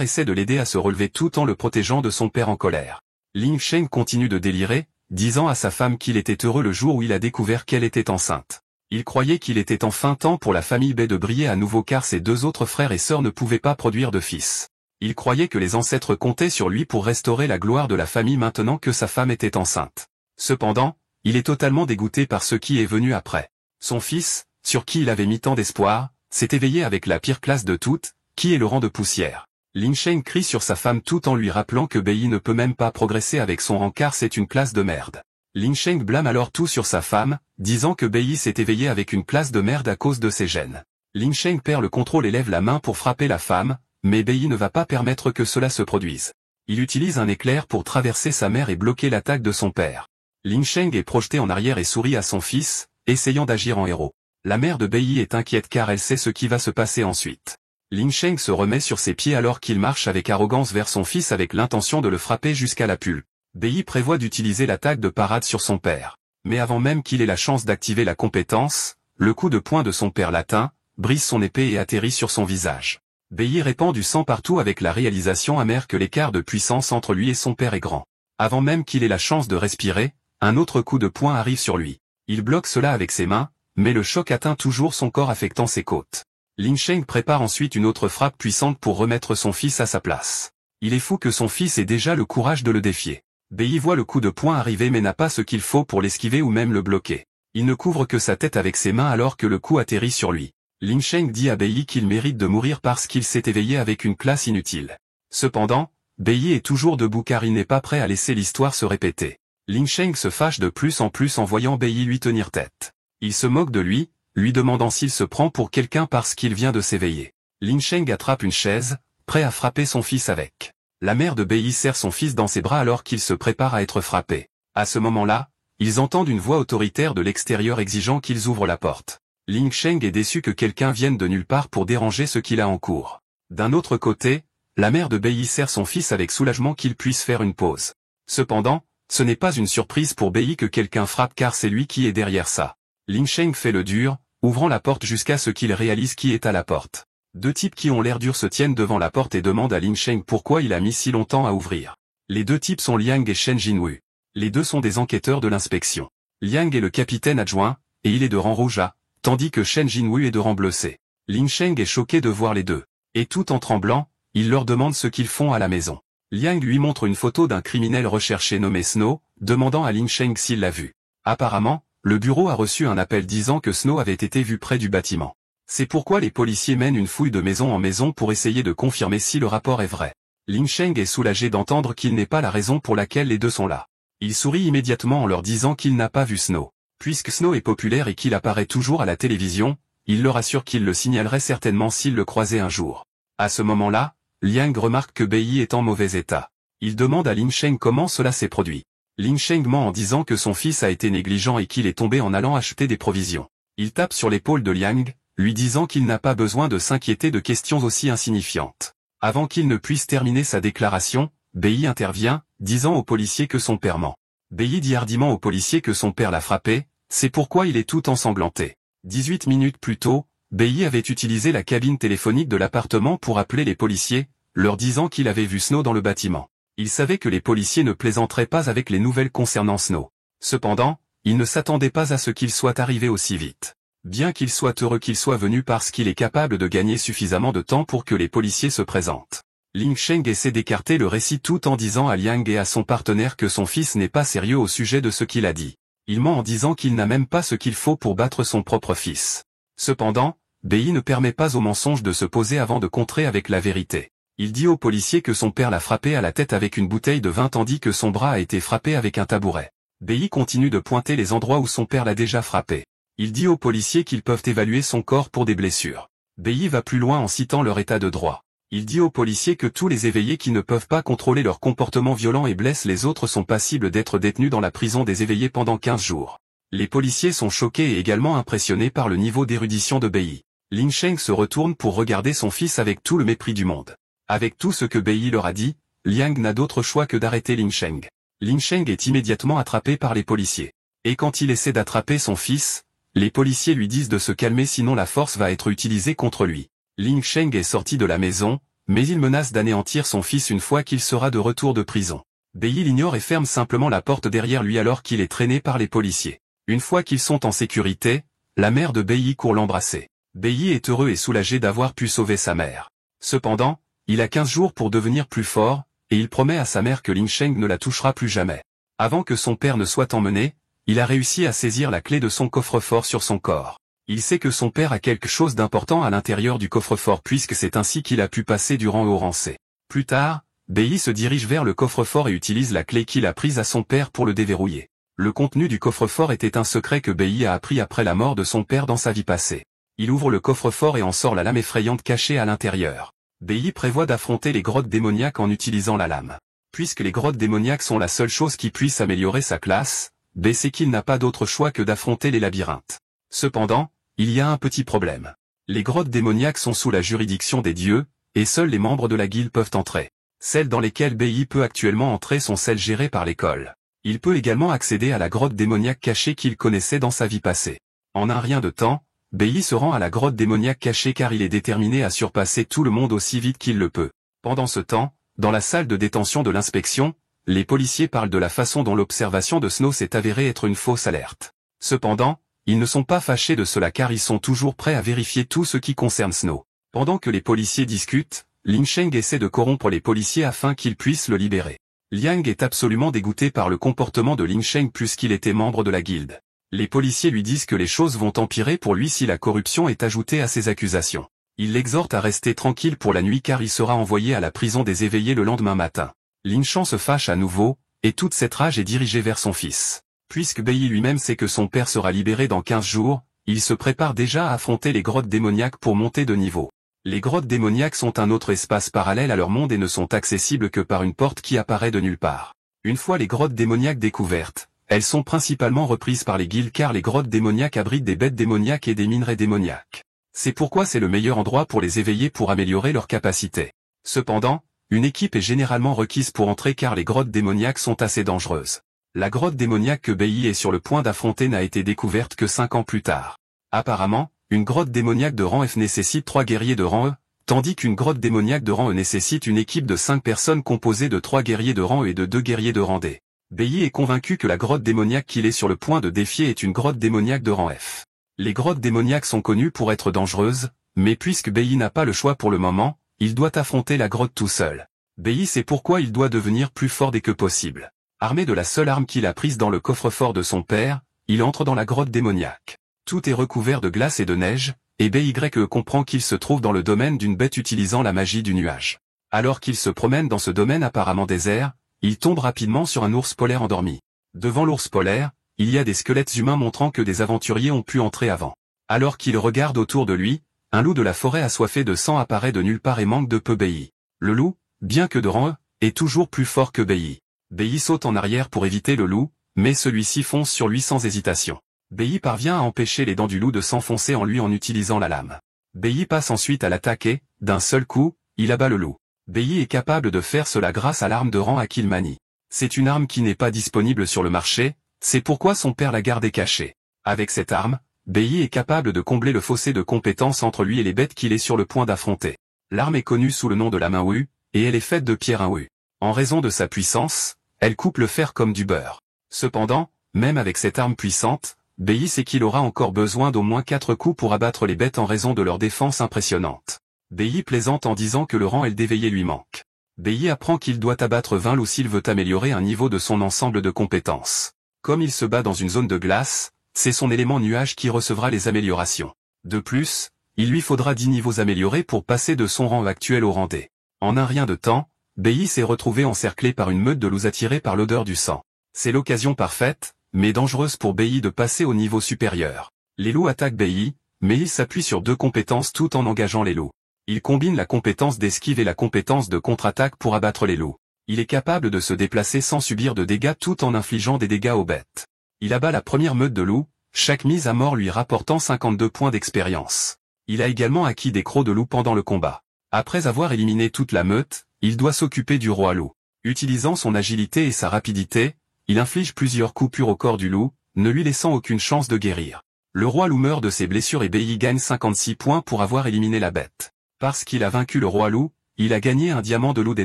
essaie de l'aider à se relever tout en le protégeant de son père en colère. Ling Sheng continue de délirer, disant à sa femme qu'il était heureux le jour où il a découvert qu'elle était enceinte. Il croyait qu'il était enfin temps pour la famille Bei de briller à nouveau car ses deux autres frères et sœurs ne pouvaient pas produire de fils. Il croyait que les ancêtres comptaient sur lui pour restaurer la gloire de la famille maintenant que sa femme était enceinte. Cependant, il est totalement dégoûté par ce qui est venu après. Son fils, sur qui il avait mis tant d'espoir, s'est éveillé avec la pire classe de toutes, qui est le rang de poussière. Ling Sheng crie sur sa femme tout en lui rappelant que Bei ne peut même pas progresser avec son rang car c'est une classe de merde. Ling Sheng blâme alors tout sur sa femme, disant que Bei s'est éveillé avec une classe de merde à cause de ses gènes. Ling Sheng perd le contrôle et lève la main pour frapper la femme, mais Bei ne va pas permettre que cela se produise. Il utilise un éclair pour traverser sa mère et bloquer l'attaque de son père. Ling Sheng est projeté en arrière et sourit à son fils, essayant d'agir en héros. La mère de Bei est inquiète car elle sait ce qui va se passer ensuite. Ling Sheng se remet sur ses pieds alors qu'il marche avec arrogance vers son fils avec l'intention de le frapper jusqu'à la pulpe. Bei prévoit d'utiliser l'attaque de parade sur son père. Mais avant même qu'il ait la chance d'activer la compétence, le coup de poing de son père l'atteint, brise son épée et atterrit sur son visage. Bei répand du sang partout avec la réalisation amère que l'écart de puissance entre lui et son père est grand. Avant même qu'il ait la chance de respirer, un autre coup de poing arrive sur lui. Il bloque cela avec ses mains, mais le choc atteint toujours son corps affectant ses côtes. Lin Sheng prépare ensuite une autre frappe puissante pour remettre son fils à sa place. Il est fou que son fils ait déjà le courage de le défier. Bei voit le coup de poing arriver mais n'a pas ce qu'il faut pour l'esquiver ou même le bloquer. Il ne couvre que sa tête avec ses mains alors que le coup atterrit sur lui. Lin Sheng dit à Bei qu'il mérite de mourir parce qu'il s'est éveillé avec une classe inutile. Cependant, Bei est toujours debout car il n'est pas prêt à laisser l'histoire se répéter. Lin Sheng se fâche de plus en plus en voyant Bei lui tenir tête. Il se moque de lui demandant s'il se prend pour quelqu'un parce qu'il vient de s'éveiller. Lin Sheng attrape une chaise, prêt à frapper son fils avec. La mère de Bei serre son fils dans ses bras alors qu'il se prépare à être frappé. À ce moment-là, ils entendent une voix autoritaire de l'extérieur exigeant qu'ils ouvrent la porte. Lin Sheng est déçu que quelqu'un vienne de nulle part pour déranger ce qu'il a en cours. D'un autre côté, la mère de Bei serre son fils avec soulagement qu'il puisse faire une pause. Cependant, ce n'est pas une surprise pour Bei que quelqu'un frappe car c'est lui qui est derrière ça. Lin Sheng fait le dur, ouvrant la porte jusqu'à ce qu'il réalise qui est à la porte. Deux types qui ont l'air durs se tiennent devant la porte et demandent à Lin Sheng pourquoi il a mis si longtemps à ouvrir. Les deux types sont Liang et Shen Jinwu. Les deux sont des enquêteurs de l'inspection. Liang est le capitaine adjoint, et il est de rang rouge A, tandis que Shen Jinwu est de rang bleu C. Lin Sheng est choqué de voir les deux. Et tout en tremblant, il leur demande ce qu'ils font à la maison. Liang lui montre une photo d'un criminel recherché nommé Snow, demandant à Lin Sheng s'il l'a vu. Apparemment, le bureau a reçu un appel disant que Snow avait été vu près du bâtiment. C'est pourquoi les policiers mènent une fouille de maison en maison pour essayer de confirmer si le rapport est vrai. Lin Sheng est soulagé d'entendre qu'il n'est pas la raison pour laquelle les deux sont là. Il sourit immédiatement en leur disant qu'il n'a pas vu Snow. Puisque Snow est populaire et qu'il apparaît toujours à la télévision, il leur assure qu'il le signalerait certainement s'il le croisait un jour. À ce moment-là, Liang remarque que Bei est en mauvais état. Il demande à Lin Sheng comment cela s'est produit. Lin Sheng ment en disant que son fils a été négligent et qu'il est tombé en allant acheter des provisions. Il tape sur l'épaule de Liang, lui disant qu'il n'a pas besoin de s'inquiéter de questions aussi insignifiantes. Avant qu'il ne puisse terminer sa déclaration, Bei intervient, disant au policier que son père ment. Bei dit hardiment au policier que son père l'a frappé, c'est pourquoi il est tout ensanglanté. 18 minutes plus tôt, Bei avait utilisé la cabine téléphonique de l'appartement pour appeler les policiers, leur disant qu'il avait vu Snow dans le bâtiment. Il savait que les policiers ne plaisanteraient pas avec les nouvelles concernant Snow. Cependant, il ne s'attendait pas à ce qu'il soit arrivé aussi vite. Bien qu'il soit heureux qu'il soit venu parce qu'il est capable de gagner suffisamment de temps pour que les policiers se présentent. Lin Sheng essaie d'écarter le récit tout en disant à Liang et à son partenaire que son fils n'est pas sérieux au sujet de ce qu'il a dit. Il ment en disant qu'il n'a même pas ce qu'il faut pour battre son propre fils. Cependant, Bei ne permet pas au mensonge de se poser avant de contrer avec la vérité. Il dit au policier que son père l'a frappé à la tête avec une bouteille de vin tandis que son bras a été frappé avec un tabouret. Bei continue de pointer les endroits où son père l'a déjà frappé. Il dit aux policiers qu'ils peuvent évaluer son corps pour des blessures. Bei va plus loin en citant leur état de droit. Il dit aux policiers que tous les éveillés qui ne peuvent pas contrôler leur comportement violent et blessent les autres sont passibles d'être détenus dans la prison des éveillés pendant 15 jours. Les policiers sont choqués et également impressionnés par le niveau d'érudition de Bei. Lin Sheng se retourne pour regarder son fils avec tout le mépris du monde. Avec tout ce que Bei leur a dit, Liang n'a d'autre choix que d'arrêter Lin Sheng. Lin Sheng est immédiatement attrapé par les policiers. Et quand il essaie d'attraper son fils, les policiers lui disent de se calmer sinon la force va être utilisée contre lui. Lin Sheng est sorti de la maison, mais il menace d'anéantir son fils une fois qu'il sera de retour de prison. Bei l'ignore et ferme simplement la porte derrière lui alors qu'il est traîné par les policiers. Une fois qu'ils sont en sécurité, la mère de Bei court l'embrasser. Bei est heureux et soulagé d'avoir pu sauver sa mère. Cependant, il a 15 jours pour devenir plus fort, et il promet à sa mère que Lin Sheng ne la touchera plus jamais. Avant que son père ne soit emmené, il a réussi à saisir la clé de son coffre-fort sur son corps. Il sait que son père a quelque chose d'important à l'intérieur du coffre-fort puisque c'est ainsi qu'il a pu passer du rang E au rang C. Plus tard, Bei se dirige vers le coffre-fort et utilise la clé qu'il a prise à son père pour le déverrouiller. Le contenu du coffre-fort était un secret que Bei a appris après la mort de son père dans sa vie passée. Il ouvre le coffre-fort et en sort la lame effrayante cachée à l'intérieur. Bei prévoit d'affronter les grottes démoniaques en utilisant la lame. Puisque les grottes démoniaques sont la seule chose qui puisse améliorer sa classe, Bei sait qu'il n'a pas d'autre choix que d'affronter les labyrinthes. Cependant, il y a un petit problème. Les grottes démoniaques sont sous la juridiction des dieux, et seuls les membres de la guilde peuvent entrer. Celles dans lesquelles Bei peut actuellement entrer sont celles gérées par l'école. Il peut également accéder à la grotte démoniaque cachée qu'il connaissait dans sa vie passée. En un rien de temps, Bei se rend à la grotte démoniaque cachée car il est déterminé à surpasser tout le monde aussi vite qu'il le peut. Pendant ce temps, dans la salle de détention de l'inspection, les policiers parlent de la façon dont l'observation de Snow s'est avérée être une fausse alerte. Cependant, ils ne sont pas fâchés de cela car ils sont toujours prêts à vérifier tout ce qui concerne Snow. Pendant que les policiers discutent, Lin Sheng essaie de corrompre les policiers afin qu'ils puissent le libérer. Liang est absolument dégoûté par le comportement de Lin Sheng puisqu'il était membre de la guilde. Les policiers lui disent que les choses vont empirer pour lui si la corruption est ajoutée à ses accusations. Ils l'exhortent à rester tranquille pour la nuit car il sera envoyé à la prison des éveillés le lendemain matin. Lin Sheng se fâche à nouveau, et toute cette rage est dirigée vers son fils. Puisque Bei lui-même sait que son père sera libéré dans 15 jours, il se prépare déjà à affronter les grottes démoniaques pour monter de niveau. Les grottes démoniaques sont un autre espace parallèle à leur monde et ne sont accessibles que par une porte qui apparaît de nulle part. Une fois les grottes démoniaques découvertes, elles sont principalement reprises par les guildes car les grottes démoniaques abritent des bêtes démoniaques et des minerais démoniaques. C'est pourquoi c'est le meilleur endroit pour les éveiller pour améliorer leurs capacités. Cependant, une équipe est généralement requise pour entrer car les grottes démoniaques sont assez dangereuses. La grotte démoniaque que Bei est sur le point d'affronter n'a été découverte que 5 ans plus tard. Apparemment, une grotte démoniaque de rang F nécessite 3 guerriers de rang E, tandis qu'une grotte démoniaque de rang E nécessite une équipe de 5 personnes composée de 3 guerriers de rang E et de 2 guerriers de rang D. Bei est convaincu que la grotte démoniaque qu'il est sur le point de défier est une grotte démoniaque de rang F. Les grottes démoniaques sont connues pour être dangereuses, mais puisque Bei n'a pas le choix pour le moment, il doit affronter la grotte tout seul. Bei sait pourquoi il doit devenir plus fort dès que possible. Armé de la seule arme qu'il a prise dans le coffre-fort de son père, il entre dans la grotte démoniaque. Tout est recouvert de glace et de neige, et Bei comprend qu'il se trouve dans le domaine d'une bête utilisant la magie du nuage. Alors qu'il se promène dans ce domaine apparemment désert, il tombe rapidement sur un ours polaire endormi. Devant l'ours polaire, il y a des squelettes humains montrant que des aventuriers ont pu entrer avant. Alors qu'il regarde autour de lui, un loup de la forêt assoiffé de sang apparaît de nulle part et manque de peu Bei. Le loup, bien que de rang E, est toujours plus fort que Bei. Bei saute en arrière pour éviter le loup, mais celui-ci fonce sur lui sans hésitation. Bei parvient à empêcher les dents du loup de s'enfoncer en lui en utilisant la lame. Bei passe ensuite à l'attaque et, d'un seul coup, il abat le loup. Bei est capable de faire cela grâce à l'arme de rang A qu'il manie. C'est une arme qui n'est pas disponible sur le marché, c'est pourquoi son père l'a gardée cachée. Avec cette arme, Bei est capable de combler le fossé de compétences entre lui et les bêtes qu'il est sur le point d'affronter. L'arme est connue sous le nom de la main Wu, et elle est faite de pierre Wu. En raison de sa puissance, elle coupe le fer comme du beurre. Cependant, même avec cette arme puissante, Bei sait qu'il aura encore besoin d'au moins 4 coups pour abattre les bêtes en raison de leur défense impressionnante. Bei plaisante en disant que le rang L d'éveillé lui manque. Bei apprend qu'il doit abattre 20 loups s'il veut améliorer un niveau de son ensemble de compétences. Comme il se bat dans une zone de glace, c'est son élément nuage qui recevra les améliorations. De plus, il lui faudra 10 niveaux améliorés pour passer de son rang actuel au rang D. En un rien de temps, Bei s'est retrouvé encerclé par une meute de loups attirés par l'odeur du sang. C'est l'occasion parfaite, mais dangereuse pour Bei de passer au niveau supérieur. Les loups attaquent Bei, mais il s'appuie sur 2 compétences tout en engageant les loups. Il combine la compétence d'esquive et la compétence de contre-attaque pour abattre les loups. Il est capable de se déplacer sans subir de dégâts tout en infligeant des dégâts aux bêtes. Il abat la première meute de loups, chaque mise à mort lui rapportant 52 points d'expérience. Il a également acquis des crocs de loup pendant le combat. Après avoir éliminé toute la meute, il doit s'occuper du roi loup. Utilisant son agilité et sa rapidité, il inflige plusieurs coups purs au corps du loup, ne lui laissant aucune chance de guérir. Le roi loup meurt de ses blessures et Bei gagne 56 points pour avoir éliminé la bête. Parce qu'il a vaincu le roi loup, il a gagné un diamant de loup des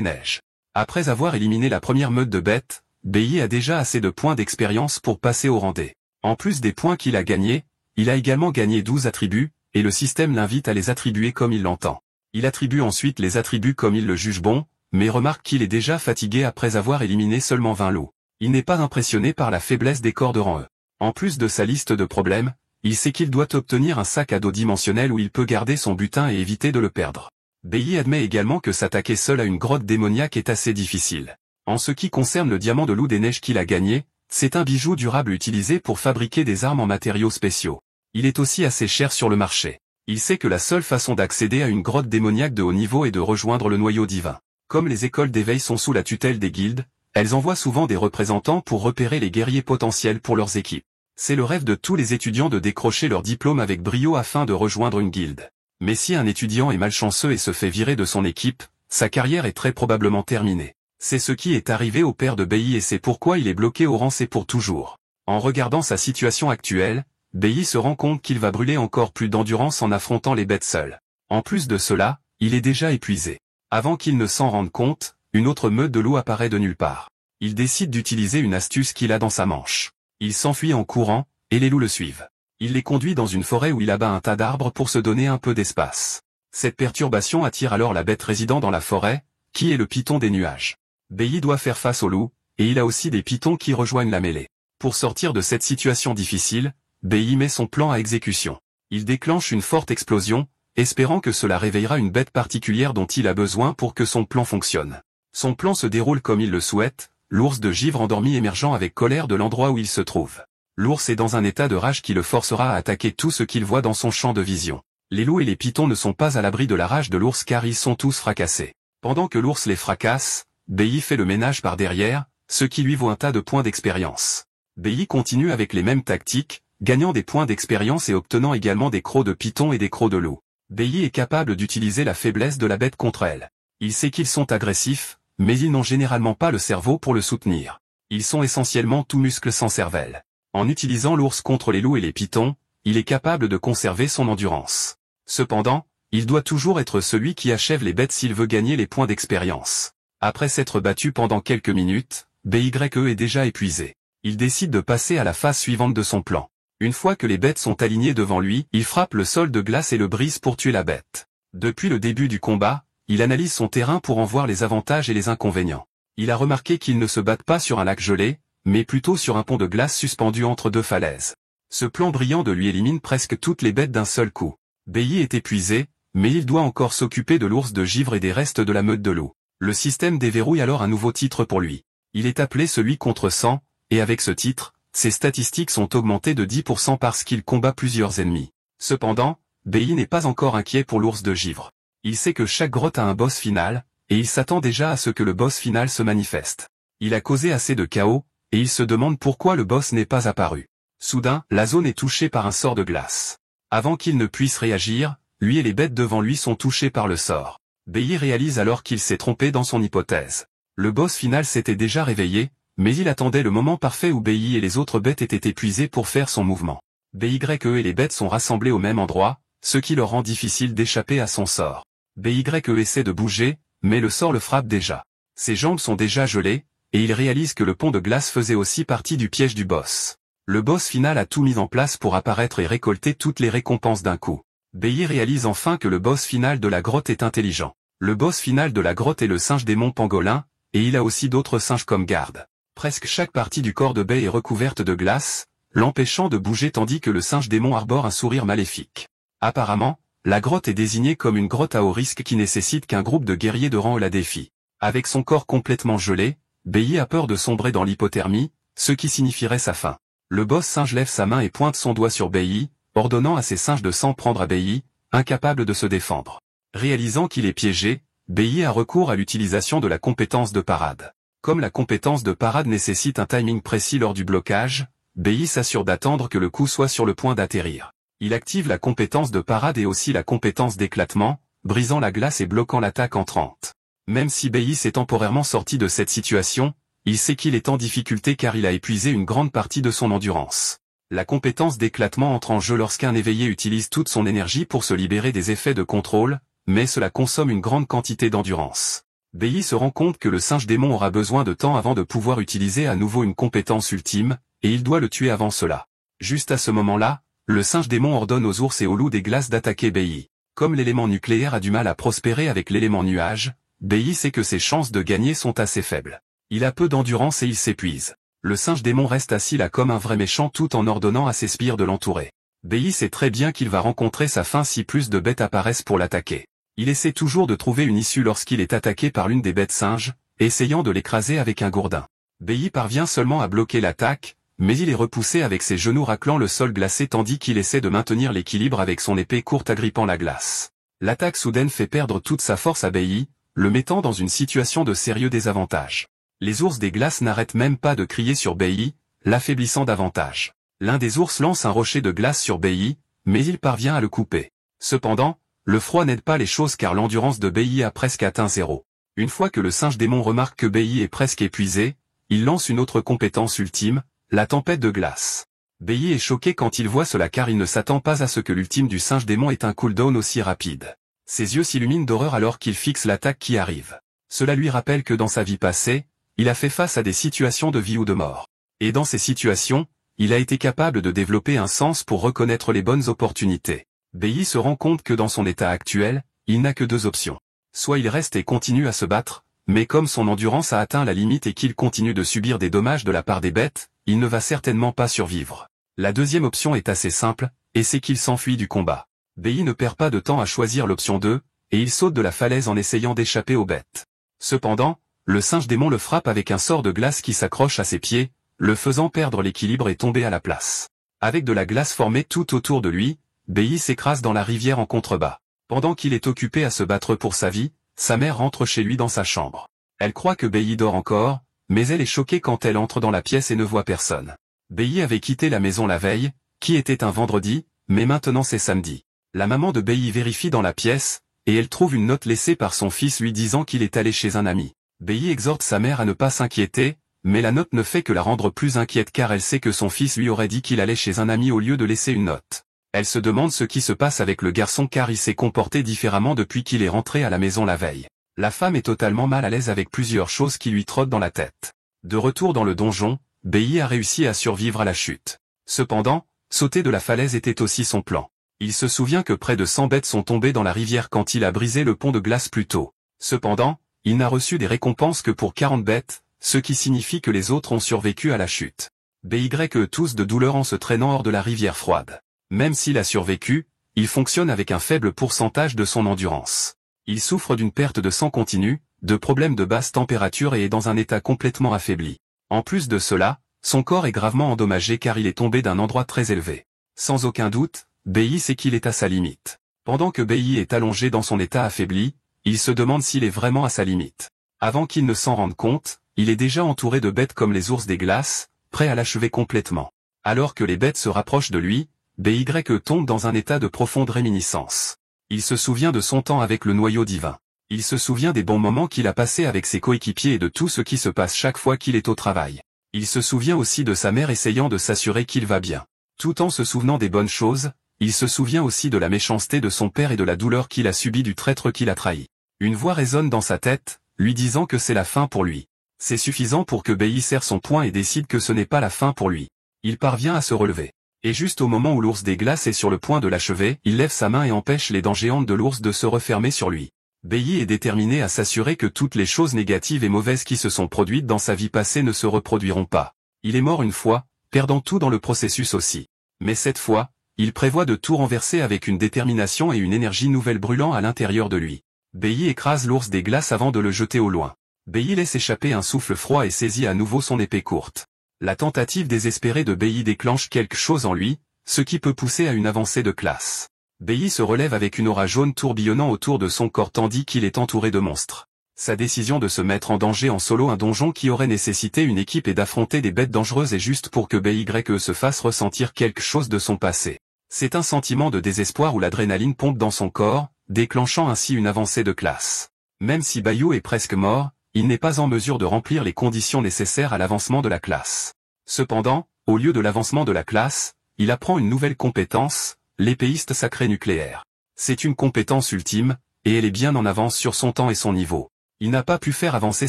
neiges. Après avoir éliminé la première meute de bêtes, Bei a déjà assez de points d'expérience pour passer au rang D. En plus des points qu'il a gagnés, il a également gagné 12 attributs, et le système l'invite à les attribuer comme il l'entend. Il attribue ensuite les attributs comme il le juge bon, mais remarque qu'il est déjà fatigué après avoir éliminé seulement 20 loups. Il n'est pas impressionné par la faiblesse des corps de rang E. En plus de sa liste de problèmes, il sait qu'il doit obtenir un sac à dos dimensionnel où il peut garder son butin et éviter de le perdre. Bei admet également que s'attaquer seul à une grotte démoniaque est assez difficile. En ce qui concerne le diamant de loup des neiges qu'il a gagné, c'est un bijou durable utilisé pour fabriquer des armes en matériaux spéciaux. Il est aussi assez cher sur le marché. Il sait que la seule façon d'accéder à une grotte démoniaque de haut niveau est de rejoindre le noyau divin. Comme les écoles d'éveil sont sous la tutelle des guildes, elles envoient souvent des représentants pour repérer les guerriers potentiels pour leurs équipes. C'est le rêve de tous les étudiants de décrocher leur diplôme avec brio afin de rejoindre une guilde. Mais si un étudiant est malchanceux et se fait virer de son équipe, sa carrière est très probablement terminée. C'est ce qui est arrivé au père de Bei et c'est pourquoi il est bloqué au rang C pour toujours. En regardant sa situation actuelle, Bailly se rend compte qu'il va brûler encore plus d'endurance en affrontant les bêtes seules. En plus de cela, il est déjà épuisé. Avant qu'il ne s'en rende compte, une autre meute de loups apparaît de nulle part. Il décide d'utiliser une astuce qu'il a dans sa manche. Il s'enfuit en courant, et les loups le suivent. Il les conduit dans une forêt où il abat un tas d'arbres pour se donner un peu d'espace. Cette perturbation attire alors la bête résidant dans la forêt, qui est le python des nuages. Bailly doit faire face aux loups, et il a aussi des pythons qui rejoignent la mêlée. Pour sortir de cette situation difficile, Bailly met son plan à exécution. Il déclenche une forte explosion, espérant que cela réveillera une bête particulière dont il a besoin pour que son plan fonctionne. Son plan se déroule comme il le souhaite, l'ours de givre endormi émergeant avec colère de l'endroit où il se trouve. L'ours est dans un état de rage qui le forcera à attaquer tout ce qu'il voit dans son champ de vision. Les loups et les pythons ne sont pas à l'abri de la rage de l'ours car ils sont tous fracassés. Pendant que l'ours les fracasse, Bailly fait le ménage par derrière, ce qui lui vaut un tas de points d'expérience. Bailly continue avec les mêmes tactiques, gagnant des points d'expérience et obtenant également des crocs de python et des crocs de loup. Bailly est capable d'utiliser la faiblesse de la bête contre elle. Il sait qu'ils sont agressifs, mais ils n'ont généralement pas le cerveau pour le soutenir. Ils sont essentiellement tout muscle sans cervelle. En utilisant l'ours contre les loups et les pythons, il est capable de conserver son endurance. Cependant, il doit toujours être celui qui achève les bêtes s'il veut gagner les points d'expérience. Après s'être battu pendant quelques minutes, BYE est déjà épuisé. Il décide de passer à la phase suivante de son plan. Une fois que les bêtes sont alignées devant lui, il frappe le sol de glace et le brise pour tuer la bête. Depuis le début du combat, il analyse son terrain pour en voir les avantages et les inconvénients. Il a remarqué qu'ils ne se battent pas sur un lac gelé, mais plutôt sur un pont de glace suspendu entre deux falaises. Ce plan brillant de lui élimine presque toutes les bêtes d'un seul coup. Bailly est épuisé, mais il doit encore s'occuper de l'ours de givre et des restes de la meute de loups. Le système déverrouille alors un nouveau titre pour lui. Il est appelé celui contre 100, et avec ce titre, ses statistiques sont augmentées de 10% parce qu'il combat plusieurs ennemis. Cependant, Bailly n'est pas encore inquiet pour l'ours de givre. Il sait que chaque grotte a un boss final, et il s'attend déjà à ce que le boss final se manifeste. Il a causé assez de chaos, et il se demande pourquoi le boss n'est pas apparu. Soudain, la zone est touchée par un sort de glace. Avant qu'il ne puisse réagir, lui et les bêtes devant lui sont touchés par le sort. Bailly réalise alors qu'il s'est trompé dans son hypothèse. Le boss final s'était déjà réveillé, mais il attendait le moment parfait où Bailly et les autres bêtes étaient épuisées pour faire son mouvement. BYE et les bêtes sont rassemblés au même endroit, ce qui leur rend difficile d'échapper à son sort. BYE essaie de bouger, mais le sort le frappe déjà. Ses jambes sont déjà gelées, et il réalise que le pont de glace faisait aussi partie du piège du boss. Le boss final a tout mis en place pour apparaître et récolter toutes les récompenses d'un coup. BYE réalise enfin que le boss final de la grotte est intelligent. Le boss final de la grotte est le singe démon pangolin, et il a aussi d'autres singes comme garde. Presque chaque partie du corps de Bailly est recouverte de glace, l'empêchant de bouger tandis que le singe démon arbore un sourire maléfique. Apparemment, la grotte est désignée comme une grotte à haut risque qui nécessite qu'un groupe de guerriers de rang la défie. Avec son corps complètement gelé, Bailly a peur de sombrer dans l'hypothermie, ce qui signifierait sa fin. Le boss singe lève sa main et pointe son doigt sur Bailly, ordonnant à ses singes de s'en prendre à Bailly, incapable de se défendre. Réalisant qu'il est piégé, Bailly a recours à l'utilisation de la compétence de parade. Comme la compétence de parade nécessite un timing précis lors du blocage, Bailly s'assure d'attendre que le coup soit sur le point d'atterrir. Il active la compétence de parade et aussi la compétence d'éclatement, brisant la glace et bloquant l'attaque entrante. Même si Bailly s'est temporairement sorti de cette situation, il sait qu'il est en difficulté car il a épuisé une grande partie de son endurance. La compétence d'éclatement entre en jeu lorsqu'un éveillé utilise toute son énergie pour se libérer des effets de contrôle, mais cela consomme une grande quantité d'endurance. Bailly se rend compte que le singe démon aura besoin de temps avant de pouvoir utiliser à nouveau une compétence ultime, et il doit le tuer avant cela. Juste à ce moment-là, le singe démon ordonne aux ours et aux loups des glaces d'attaquer Bailly. Comme l'élément nucléaire a du mal à prospérer avec l'élément nuage, Bailly sait que ses chances de gagner sont assez faibles. Il a peu d'endurance et il s'épuise. Le singe démon reste assis là comme un vrai méchant tout en ordonnant à ses sbires de l'entourer. Bailly sait très bien qu'il va rencontrer sa fin si plus de bêtes apparaissent pour l'attaquer. Il essaie toujours de trouver une issue lorsqu'il est attaqué par l'une des bêtes singes, essayant de l'écraser avec un gourdin. Bailly parvient seulement à bloquer l'attaque, mais il est repoussé avec ses genoux raclant le sol glacé tandis qu'il essaie de maintenir l'équilibre avec son épée courte agrippant la glace. L'attaque soudaine fait perdre toute sa force à Bailly, le mettant dans une situation de sérieux désavantage. Les ours des glaces n'arrêtent même pas de crier sur Bailly, l'affaiblissant davantage. L'un des ours lance un rocher de glace sur Bailly, mais il parvient à le couper. Cependant, le froid n'aide pas les choses car l'endurance de Bailly a presque atteint 0. Une fois que le singe démon remarque que Bailly est presque épuisé, il lance une autre compétence ultime, la tempête de glace. Bailly est choqué quand il voit cela car il ne s'attend pas à ce que l'ultime du singe démon ait un cooldown aussi rapide. Ses yeux s'illuminent d'horreur alors qu'il fixe l'attaque qui arrive. Cela lui rappelle que dans sa vie passée, il a fait face à des situations de vie ou de mort. Et dans ces situations, il a été capable de développer un sens pour reconnaître les bonnes opportunités. Bailly se rend compte que dans son état actuel, il n'a que deux options. Soit il reste et continue à se battre, mais comme son endurance a atteint la limite et qu'il continue de subir des dommages de la part des bêtes, il ne va certainement pas survivre. La deuxième option est assez simple, et c'est qu'il s'enfuit du combat. Bailly ne perd pas de temps à choisir l'option 2, et il saute de la falaise en essayant d'échapper aux bêtes. Cependant, le singe démon le frappe avec un sort de glace qui s'accroche à ses pieds, le faisant perdre l'équilibre et tomber à la place. Avec de la glace formée tout autour de lui, Bailly s'écrase dans la rivière en contrebas. Pendant qu'il est occupé à se battre pour sa vie, sa mère rentre chez lui dans sa chambre. Elle croit que Bailly dort encore, mais elle est choquée quand elle entre dans la pièce et ne voit personne. Bailly avait quitté la maison la veille, qui était un vendredi, mais maintenant c'est samedi. La maman de Bailly vérifie dans la pièce, et elle trouve une note laissée par son fils lui disant qu'il est allé chez un ami. Bailly exhorte sa mère à ne pas s'inquiéter, mais la note ne fait que la rendre plus inquiète car elle sait que son fils lui aurait dit qu'il allait chez un ami au lieu de laisser une note. Elle se demande ce qui se passe avec le garçon car il s'est comporté différemment depuis qu'il est rentré à la maison la veille. La femme est totalement mal à l'aise avec plusieurs choses qui lui trottent dans la tête. De retour dans le donjon, Bailly a réussi à survivre à la chute. Cependant, sauter de la falaise était aussi son plan. Il se souvient que près de 100 bêtes sont tombées dans la rivière quand il a brisé le pont de glace plus tôt. Cependant, il n'a reçu des récompenses que pour 40 bêtes, ce qui signifie que les autres ont survécu à la chute. Bailly tous de douleur en se traînant hors de la rivière froide. Même s'il a survécu, il fonctionne avec un faible pourcentage de son endurance. Il souffre d'une perte de sang continue, de problèmes de basse température et est dans un état complètement affaibli. En plus de cela, son corps est gravement endommagé car il est tombé d'un endroit très élevé. Sans aucun doute, Bailly sait qu'il est à sa limite. Pendant que Bailly est allongé dans son état affaibli, il se demande s'il est vraiment à sa limite. Avant qu'il ne s'en rende compte, il est déjà entouré de bêtes comme les ours des glaces, prêts à l'achever complètement. Alors que les bêtes se rapprochent de lui, Bailly tombe dans un état de profonde réminiscence. Il se souvient de son temps avec le noyau divin. Il se souvient des bons moments qu'il a passés avec ses coéquipiers et de tout ce qui se passe chaque fois qu'il est au travail. Il se souvient aussi de sa mère essayant de s'assurer qu'il va bien. Tout en se souvenant des bonnes choses, il se souvient aussi de la méchanceté de son père et de la douleur qu'il a subie du traître qu'il a trahi. Une voix résonne dans sa tête, lui disant que c'est la fin pour lui. C'est suffisant pour que Bailly serre son poing et décide que ce n'est pas la fin pour lui. Il parvient à se relever. Et juste au moment où l'ours des glaces est sur le point de l'achever, il lève sa main et empêche les dents géantes de l'ours de se refermer sur lui. Bailly est déterminé à s'assurer que toutes les choses négatives et mauvaises qui se sont produites dans sa vie passée ne se reproduiront pas. Il est mort une fois, perdant tout dans le processus aussi. Mais cette fois, il prévoit de tout renverser avec une détermination et une énergie nouvelle brûlant à l'intérieur de lui. Bailly écrase l'ours des glaces avant de le jeter au loin. Bailly laisse échapper un souffle froid et saisit à nouveau son épée courte. La tentative désespérée de Bailly déclenche quelque chose en lui, ce qui peut pousser à une avancée de classe. Bailly se relève avec une aura jaune tourbillonnant autour de son corps tandis qu'il est entouré de monstres. Sa décision de se mettre en danger en solo un donjon qui aurait nécessité une équipe et d'affronter des bêtes dangereuses est juste pour que Bailly se fasse ressentir quelque chose de son passé. C'est un sentiment de désespoir où l'adrénaline pompe dans son corps, déclenchant ainsi une avancée de classe. Même si Bayou est presque mort, il n'est pas en mesure de remplir les conditions nécessaires à l'avancement de la classe. Cependant, au lieu de l'avancement de la classe, il apprend une nouvelle compétence, l'épéiste sacré nucléaire. C'est une compétence ultime, et elle est bien en avance sur son temps et son niveau. Il n'a pas pu faire avancer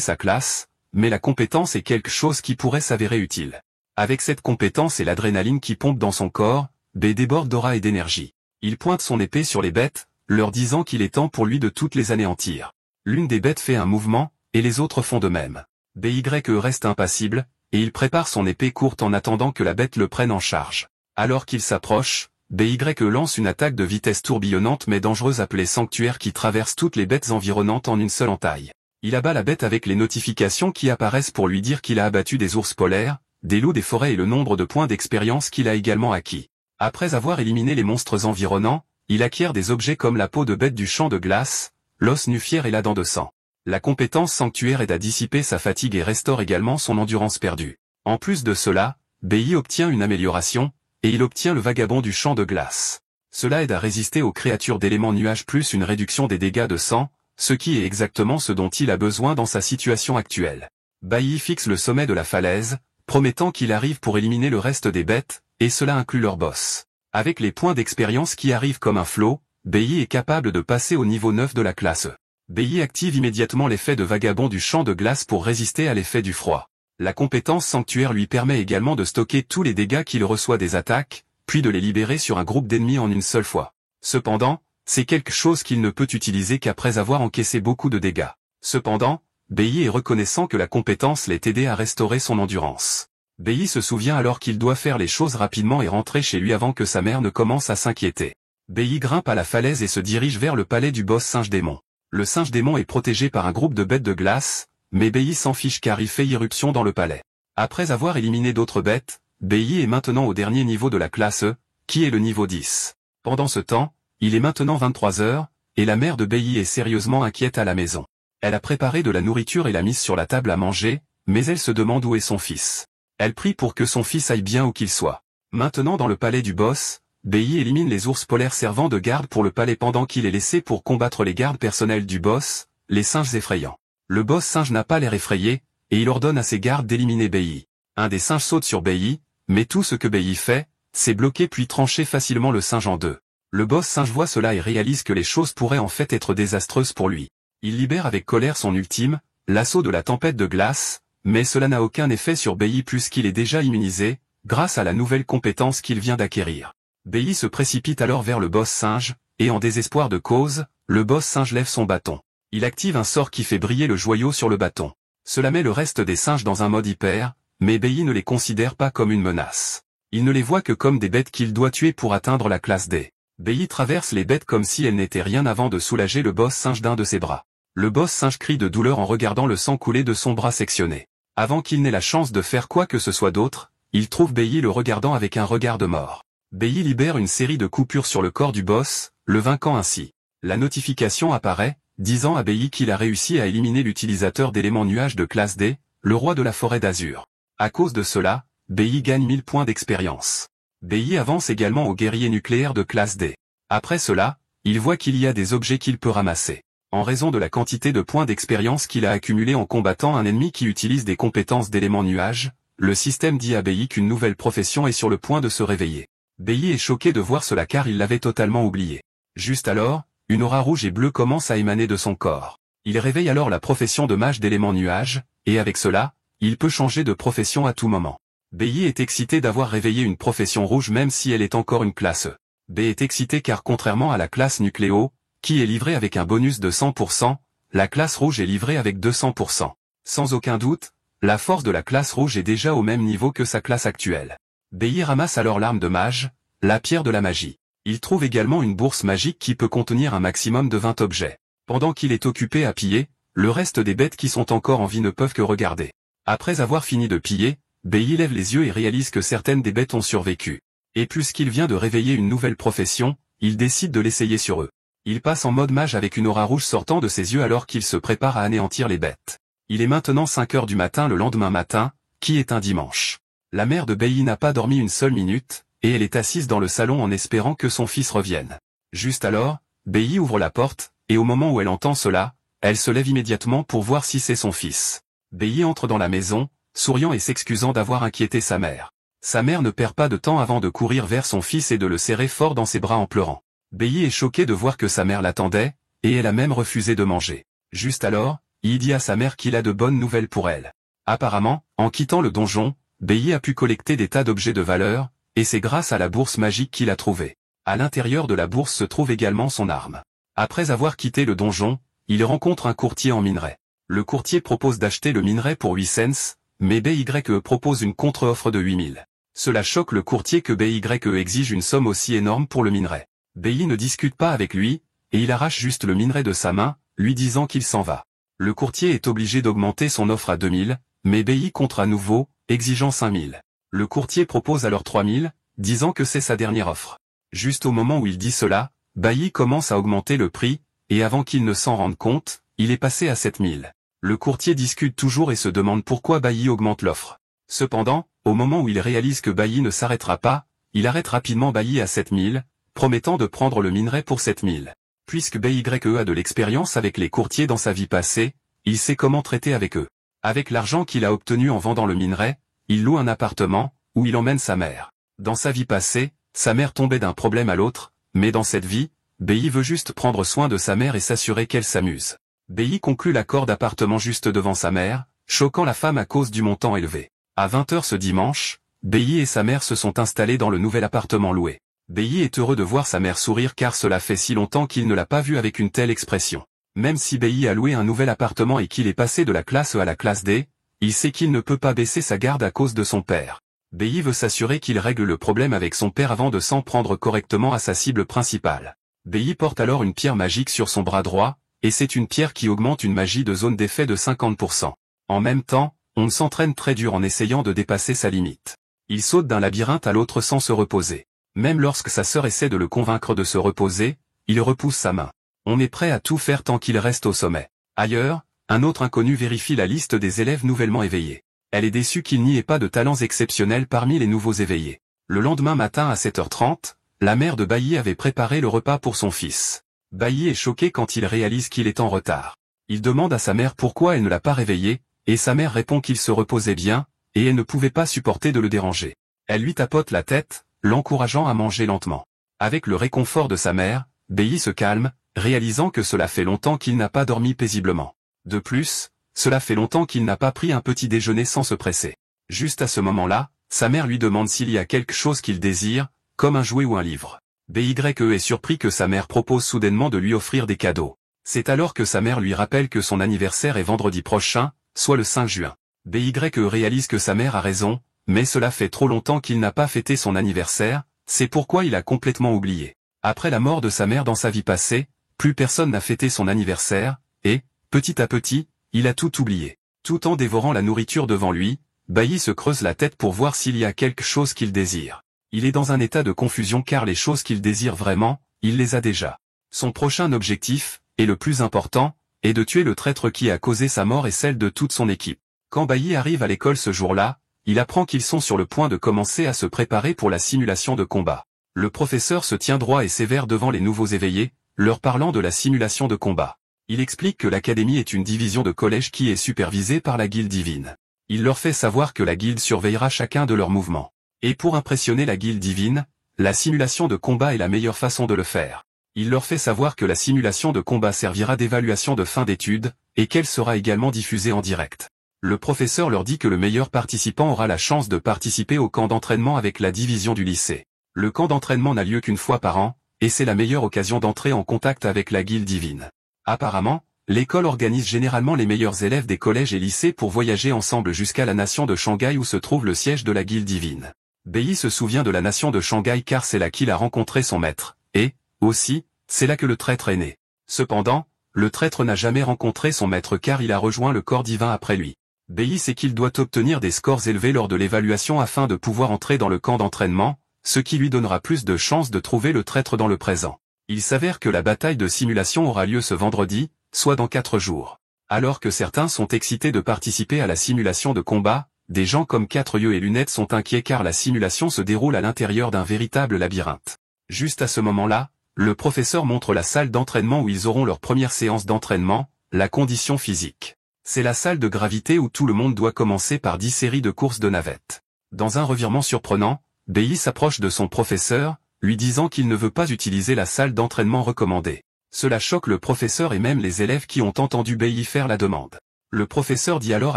sa classe, mais la compétence est quelque chose qui pourrait s'avérer utile. Avec cette compétence et l'adrénaline qui pompe dans son corps, B déborde d'aura et d'énergie. Il pointe son épée sur les bêtes, leur disant qu'il est temps pour lui de toutes les anéantir. L'une des bêtes fait un mouvement, et les autres font de même. BY reste impassible, et il prépare son épée courte en attendant que la bête le prenne en charge. Alors qu'il s'approche, BY lance une attaque de vitesse tourbillonnante mais dangereuse appelée Sanctuaire qui traverse toutes les bêtes environnantes en une seule entaille. Il abat la bête avec les notifications qui apparaissent pour lui dire qu'il a abattu des ours polaires, des loups des forêts et le nombre de points d'expérience qu'il a également acquis. Après avoir éliminé les monstres environnants, il acquiert des objets comme la peau de bête du champ de glace, l'os nufière et la dent de sang. La compétence Sanctuaire aide à dissiper sa fatigue et restaure également son endurance perdue. En plus de cela, BI obtient une amélioration, et il obtient le vagabond du champ de glace. Cela aide à résister aux créatures d'éléments nuages plus une réduction des dégâts de sang, ce qui est exactement ce dont il a besoin dans sa situation actuelle. Bailly fixe le sommet de la falaise, promettant qu'il arrive pour éliminer le reste des bêtes, et cela inclut leur boss. Avec les points d'expérience qui arrivent comme un flot, Bailly est capable de passer au niveau 9 de la classe E. Bailly active immédiatement l'effet de vagabond du champ de glace pour résister à l'effet du froid. La compétence sanctuaire lui permet également de stocker tous les dégâts qu'il reçoit des attaques, puis de les libérer sur un groupe d'ennemis en une seule fois. Cependant, c'est quelque chose qu'il ne peut utiliser qu'après avoir encaissé beaucoup de dégâts. Cependant, Bailly est reconnaissant que la compétence l'ait aidé à restaurer son endurance. Bailly se souvient alors qu'il doit faire les choses rapidement et rentrer chez lui avant que sa mère ne commence à s'inquiéter. Bailly grimpe à la falaise et se dirige vers le palais du boss singe démon. Le singe démon est protégé par un groupe de bêtes de glace, mais Bailly s'en fiche car il fait irruption dans le palais. Après avoir éliminé d'autres bêtes, Bailly est maintenant au dernier niveau de la classe E, qui est le niveau 10. Pendant ce temps, il est maintenant 23 heures, et la mère de Bailly est sérieusement inquiète à la maison. Elle a préparé de la nourriture et l'a mise sur la table à manger, mais elle se demande où est son fils. Elle prie pour que son fils aille bien où qu'il soit. Maintenant dans le palais du boss, Bailly élimine les ours polaires servant de garde pour le palais pendant qu'il est laissé pour combattre les gardes personnels du boss, les singes effrayants. Le boss singe n'a pas l'air effrayé, et il ordonne à ses gardes d'éliminer Bailly. Un des singes saute sur Bailly, mais tout ce que Bailly fait, c'est bloquer puis trancher facilement le singe en deux. Le boss singe voit cela et réalise que les choses pourraient en fait être désastreuses pour lui. Il libère avec colère son ultime, l'assaut de la tempête de glace, mais cela n'a aucun effet sur Bailly puisqu'il est déjà immunisé, grâce à la nouvelle compétence qu'il vient d'acquérir. Bailly se précipite alors vers le boss singe, et en désespoir de cause, le boss singe lève son bâton. Il active un sort qui fait briller le joyau sur le bâton. Cela met le reste des singes dans un mode hyper, mais Bailly ne les considère pas comme une menace. Il ne les voit que comme des bêtes qu'il doit tuer pour atteindre la classe D. Bailly traverse les bêtes comme si elles n'étaient rien avant de soulager le boss singe d'un de ses bras. Le boss singe crie de douleur en regardant le sang couler de son bras sectionné. Avant qu'il n'ait la chance de faire quoi que ce soit d'autre, il trouve Bailly le regardant avec un regard de mort. Bailly libère une série de coupures sur le corps du boss, le vainquant ainsi. La notification apparaît, disant à Bailly qu'il a réussi à éliminer l'utilisateur d'éléments nuages de classe D, le roi de la forêt d'Azur. À cause de cela, Bailly gagne 1000 points d'expérience. Bailly avance également au guerrier nucléaire de classe D. Après cela, il voit qu'il y a des objets qu'il peut ramasser. En raison de la quantité de points d'expérience qu'il a accumulé en combattant un ennemi qui utilise des compétences d'éléments nuages, le système dit à Bailly qu'une nouvelle profession est sur le point de se réveiller. Bailly est choqué de voir cela car il l'avait totalement oublié. Juste alors, une aura rouge et bleue commence à émaner de son corps. Il réveille alors la profession de mage d'éléments nuages, et avec cela, il peut changer de profession à tout moment. Bailly est excité d'avoir réveillé une profession rouge même si elle est encore une classe E. B est excité car contrairement à la classe nucléo, qui est livrée avec un bonus de 100%, la classe rouge est livrée avec 200%. Sans aucun doute, la force de la classe rouge est déjà au même niveau que sa classe actuelle. Bailly ramasse alors l'arme de mage, la pierre de la magie. Il trouve également une bourse magique qui peut contenir un maximum de 20 objets. Pendant qu'il est occupé à piller, le reste des bêtes qui sont encore en vie ne peuvent que regarder. Après avoir fini de piller, Bailly lève les yeux et réalise que certaines des bêtes ont survécu. Et puisqu'il vient de réveiller une nouvelle profession, il décide de l'essayer sur eux. Il passe en mode mage avec une aura rouge sortant de ses yeux alors qu'il se prépare à anéantir les bêtes. Il est maintenant 5 heures du matin le lendemain matin, qui est un dimanche. La mère de Bailly n'a pas dormi une seule minute, et elle est assise dans le salon en espérant que son fils revienne. Juste alors, Bailly ouvre la porte, et au moment où elle entend cela, elle se lève immédiatement pour voir si c'est son fils. Bailly entre dans la maison, souriant et s'excusant d'avoir inquiété sa mère. Sa mère ne perd pas de temps avant de courir vers son fils et de le serrer fort dans ses bras en pleurant. Bailly est choqué de voir que sa mère l'attendait, et elle a même refusé de manger. Juste alors, il dit à sa mère qu'il a de bonnes nouvelles pour elle. Apparemment, en quittant le donjon, Bailly a pu collecter des tas d'objets de valeur, et c'est grâce à la bourse magique qu'il a trouvée. À l'intérieur de la bourse se trouve également son arme. Après avoir quitté le donjon, il rencontre un courtier en minerai. Le courtier propose d'acheter le minerai pour 8 cents, mais BYE propose une contre-offre de 8000. Cela choque le courtier que BYE exige une somme aussi énorme pour le minerai. Bailly ne discute pas avec lui, et il arrache juste le minerai de sa main, lui disant qu'il s'en va. Le courtier est obligé d'augmenter son offre à 2000, mais Bailly contre à nouveau, exigeant 5000. Le courtier propose alors 3000, disant que c'est sa dernière offre. Juste au moment où il dit cela, Bailly commence à augmenter le prix, et avant qu'il ne s'en rende compte, il est passé à 7000. Le courtier discute toujours et se demande pourquoi Bailly augmente l'offre. Cependant, au moment où il réalise que Bailly ne s'arrêtera pas, il arrête rapidement Bailly à 7000, promettant de prendre le minerai pour 7000. Puisque BYE a de l'expérience avec les courtiers dans sa vie passée, il sait comment traiter avec eux. Avec l'argent qu'il a obtenu en vendant le minerai, il loue un appartement, où il emmène sa mère. Dans sa vie passée, sa mère tombait d'un problème à l'autre, mais dans cette vie, Bei veut juste prendre soin de sa mère et s'assurer qu'elle s'amuse. Bei conclut l'accord d'appartement juste devant sa mère, choquant la femme à cause du montant élevé. À 20 h ce dimanche, Bei et sa mère se sont installés dans le nouvel appartement loué. Bei est heureux de voir sa mère sourire car cela fait si longtemps qu'il ne l'a pas vue avec une telle expression. Même si Bei a loué un nouvel appartement et qu'il est passé de la classe E à la classe D, il sait qu'il ne peut pas baisser sa garde à cause de son père. Bei veut s'assurer qu'il règle le problème avec son père avant de s'en prendre correctement à sa cible principale. Bei porte alors une pierre magique sur son bras droit, et c'est une pierre qui augmente une magie de zone d'effet de 50%. En même temps, on s'entraîne très dur en essayant de dépasser sa limite. Il saute d'un labyrinthe à l'autre sans se reposer. Même lorsque sa sœur essaie de le convaincre de se reposer, il repousse sa main. On est prêt à tout faire tant qu'il reste au sommet. Ailleurs, un autre inconnu vérifie la liste des élèves nouvellement éveillés. Elle est déçue qu'il n'y ait pas de talents exceptionnels parmi les nouveaux éveillés. Le lendemain matin à 7 h 30, la mère de Bei avait préparé le repas pour son fils. Bei est choqué quand il réalise qu'il est en retard. Il demande à sa mère pourquoi elle ne l'a pas réveillé, et sa mère répond qu'il se reposait bien, et elle ne pouvait pas supporter de le déranger. Elle lui tapote la tête, l'encourageant à manger lentement. Avec le réconfort de sa mère, Bei se calme, réalisant que cela fait longtemps qu'il n'a pas dormi paisiblement. De plus, cela fait longtemps qu'il n'a pas pris un petit déjeuner sans se presser. Juste à ce moment-là, sa mère lui demande s'il y a quelque chose qu'il désire, comme un jouet ou un livre. Bei est surpris que sa mère propose soudainement de lui offrir des cadeaux. C'est alors que sa mère lui rappelle que son anniversaire est vendredi prochain, soit le 5 juin. Bei réalise que sa mère a raison, mais cela fait trop longtemps qu'il n'a pas fêté son anniversaire, c'est pourquoi il a complètement oublié. Après la mort de sa mère dans sa vie passée, plus personne n'a fêté son anniversaire, et, petit à petit, il a tout oublié. Tout en dévorant la nourriture devant lui, Bei se creuse la tête pour voir s'il y a quelque chose qu'il désire. Il est dans un état de confusion car les choses qu'il désire vraiment, il les a déjà. Son prochain objectif, et le plus important, est de tuer le traître qui a causé sa mort et celle de toute son équipe. Quand Bei arrive à l'école ce jour-là, il apprend qu'ils sont sur le point de commencer à se préparer pour la simulation de combat. Le professeur se tient droit et sévère devant les nouveaux éveillés, leur parlant de la simulation de combat. Il explique que l'académie est une division de collège qui est supervisée par la guilde divine. Il leur fait savoir que la guilde surveillera chacun de leurs mouvements. Et pour impressionner la guilde divine, la simulation de combat est la meilleure façon de le faire. Il leur fait savoir que la simulation de combat servira d'évaluation de fin d'études, et qu'elle sera également diffusée en direct. Le professeur leur dit que le meilleur participant aura la chance de participer au camp d'entraînement avec la division du lycée. Le camp d'entraînement n'a lieu qu'une fois par an, et c'est la meilleure occasion d'entrer en contact avec la guilde divine. Apparemment, l'école organise généralement les meilleurs élèves des collèges et lycées pour voyager ensemble jusqu'à la nation de Shanghai où se trouve le siège de la guilde divine. Bei se souvient de la nation de Shanghai car c'est là qu'il a rencontré son maître, et, aussi, c'est là que le traître est né. Cependant, le traître n'a jamais rencontré son maître car il a rejoint le corps divin après lui. Bei sait qu'il doit obtenir des scores élevés lors de l'évaluation afin de pouvoir entrer dans le camp d'entraînement, ce qui lui donnera plus de chances de trouver le traître dans le présent. Il s'avère que la bataille de simulation aura lieu ce vendredi, soit dans 4 jours. Alors que certains sont excités de participer à la simulation de combat, des gens comme 4 yeux et lunettes sont inquiets car la simulation se déroule à l'intérieur d'un véritable labyrinthe. Juste à ce moment-là, le professeur montre la salle d'entraînement où ils auront leur première séance d'entraînement, la condition physique. C'est la salle de gravité où tout le monde doit commencer par 10 séries de courses de navettes. Dans un revirement surprenant, Bei s'approche de son professeur, lui disant qu'il ne veut pas utiliser la salle d'entraînement recommandée. Cela choque le professeur et même les élèves qui ont entendu Bei faire la demande. Le professeur dit alors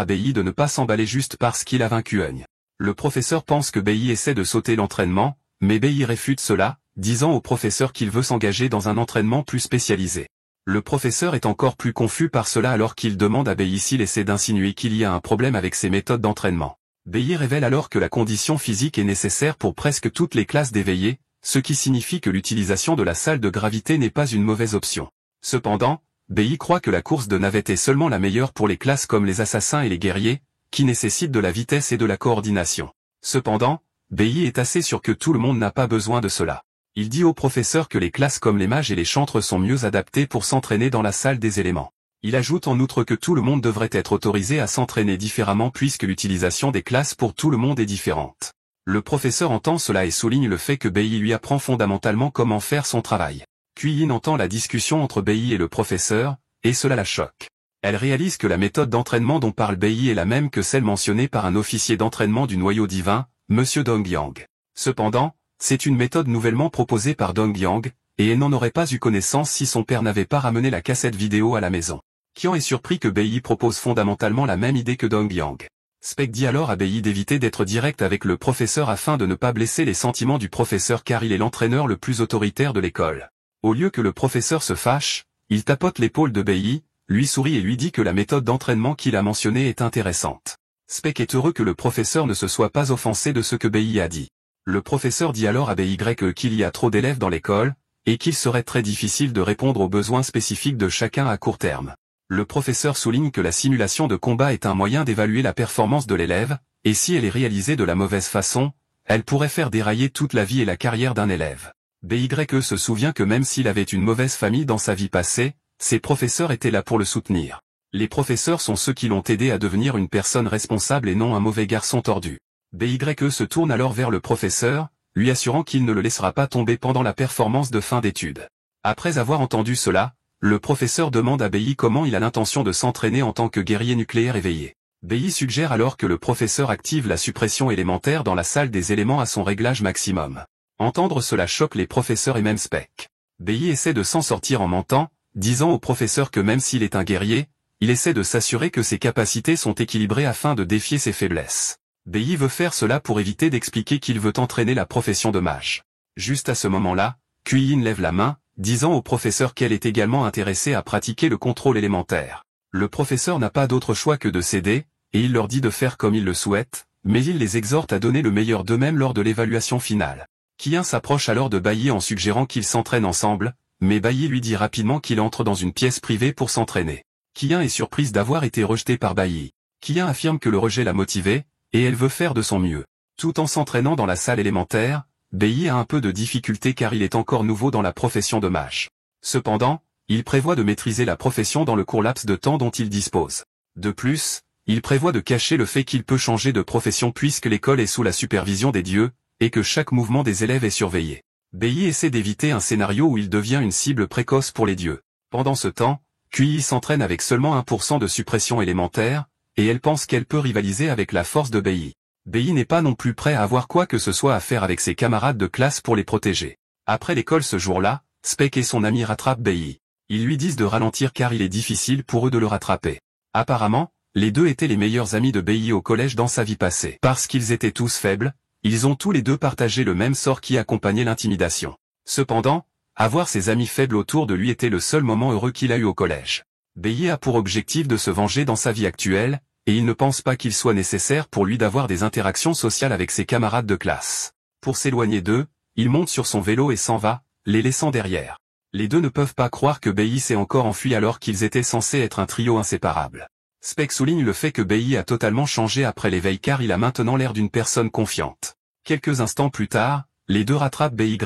à Bei de ne pas s'emballer juste parce qu'il a vaincu Eun. Le professeur pense que Bei essaie de sauter l'entraînement, mais Bei réfute cela, disant au professeur qu'il veut s'engager dans un entraînement plus spécialisé. Le professeur est encore plus confus par cela alors qu'il demande à Bei s'il essaie d'insinuer qu'il y a un problème avec ses méthodes d'entraînement. Bei révèle alors que la condition physique est nécessaire pour presque toutes les classes d'éveillés, ce qui signifie que l'utilisation de la salle de gravité n'est pas une mauvaise option. Cependant, Bei croit que la course de navette est seulement la meilleure pour les classes comme les assassins et les guerriers, qui nécessitent de la vitesse et de la coordination. Cependant, Bei est assez sûr que tout le monde n'a pas besoin de cela. Il dit au professeur que les classes comme les mages et les chantres sont mieux adaptées pour s'entraîner dans la salle des éléments. Il ajoute en outre que tout le monde devrait être autorisé à s'entraîner différemment puisque l'utilisation des classes pour tout le monde est différente. Le professeur entend cela et souligne le fait que Bei lui apprend fondamentalement comment faire son travail. Kuyin entend la discussion entre Bei et le professeur, et cela la choque. Elle réalise que la méthode d'entraînement dont parle Bei est la même que celle mentionnée par un officier d'entraînement du noyau divin, Monsieur Dongyang. Cependant, c'est une méthode nouvellement proposée par Dong Yang, et elle n'en aurait pas eu connaissance si son père n'avait pas ramené la cassette vidéo à la maison. Qian est surpris que Bai propose fondamentalement la même idée que Dong Yang. Spek dit alors à Bai d'éviter d'être direct avec le professeur afin de ne pas blesser les sentiments du professeur car il est l'entraîneur le plus autoritaire de l'école. Au lieu que le professeur se fâche, il tapote l'épaule de Bai, lui sourit et lui dit que la méthode d'entraînement qu'il a mentionnée est intéressante. Spek est heureux que le professeur ne se soit pas offensé de ce que Bai a dit. Le professeur dit alors à Bai qu'il y a trop d'élèves dans l'école, et qu'il serait très difficile de répondre aux besoins spécifiques de chacun à court terme. Le professeur souligne que la simulation de combat est un moyen d'évaluer la performance de l'élève, et si elle est réalisée de la mauvaise façon, elle pourrait faire dérailler toute la vie et la carrière d'un élève. Bai se souvient que même s'il avait une mauvaise famille dans sa vie passée, ses professeurs étaient là pour le soutenir. Les professeurs sont ceux qui l'ont aidé à devenir une personne responsable et non un mauvais garçon tordu. Bai se tourne alors vers le professeur, lui assurant qu'il ne le laissera pas tomber pendant la performance de fin d'études. Après avoir entendu cela, le professeur demande à Bai comment il a l'intention de s'entraîner en tant que guerrier nucléaire éveillé. Bai suggère alors que le professeur active la suppression élémentaire dans la salle des éléments à son réglage maximum. Entendre cela choque les professeurs et même Spek. Bai essaie de s'en sortir en mentant, disant au professeur que même s'il est un guerrier, il essaie de s'assurer que ses capacités sont équilibrées afin de défier ses faiblesses. Bai veut faire cela pour éviter d'expliquer qu'il veut entraîner la profession de mage. Juste à ce moment-là, Kuiyin lève la main, disant au professeur qu'elle est également intéressée à pratiquer le contrôle élémentaire. Le professeur n'a pas d'autre choix que de céder, et il leur dit de faire comme ils le souhaitent, mais il les exhorte à donner le meilleur d'eux-mêmes lors de l'évaluation finale. Qian s'approche alors de Bai en suggérant qu'ils s'entraînent ensemble, mais Bai lui dit rapidement qu'il entre dans une pièce privée pour s'entraîner. Qian est surprise d'avoir été rejetée par Bai. Qian affirme que le rejet l'a motivée, et elle veut faire de son mieux. Tout en s'entraînant dans la salle élémentaire, Bai a un peu de difficulté car il est encore nouveau dans la profession de mage. Cependant, il prévoit de maîtriser la profession dans le court laps de temps dont il dispose. De plus, il prévoit de cacher le fait qu'il peut changer de profession puisque l'école est sous la supervision des dieux, et que chaque mouvement des élèves est surveillé. Bai essaie d'éviter un scénario où il devient une cible précoce pour les dieux. Pendant ce temps, Kui s'entraîne avec seulement 1% de suppression élémentaire, et elle pense qu'elle peut rivaliser avec la force de Bai. Bai n'est pas non plus prêt à avoir quoi que ce soit à faire avec ses camarades de classe pour les protéger. Après l'école ce jour-là, Spek et son ami rattrapent Bai. Ils lui disent de ralentir car il est difficile pour eux de le rattraper. Apparemment, les deux étaient les meilleurs amis de Bai au collège dans sa vie passée. Parce qu'ils étaient tous faibles, ils ont tous les deux partagé le même sort qui accompagnait l'intimidation. Cependant, avoir ses amis faibles autour de lui était le seul moment heureux qu'il a eu au collège. Bai a pour objectif de se venger dans sa vie actuelle, et il ne pense pas qu'il soit nécessaire pour lui d'avoir des interactions sociales avec ses camarades de classe. Pour s'éloigner d'eux, il monte sur son vélo et s'en va, les laissant derrière. Les deux ne peuvent pas croire que Bai s'est encore enfui alors qu'ils étaient censés être un trio inséparable. Spek souligne le fait que Bai a totalement changé après l'éveil car il a maintenant l'air d'une personne confiante. Quelques instants plus tard, les deux rattrapent Bai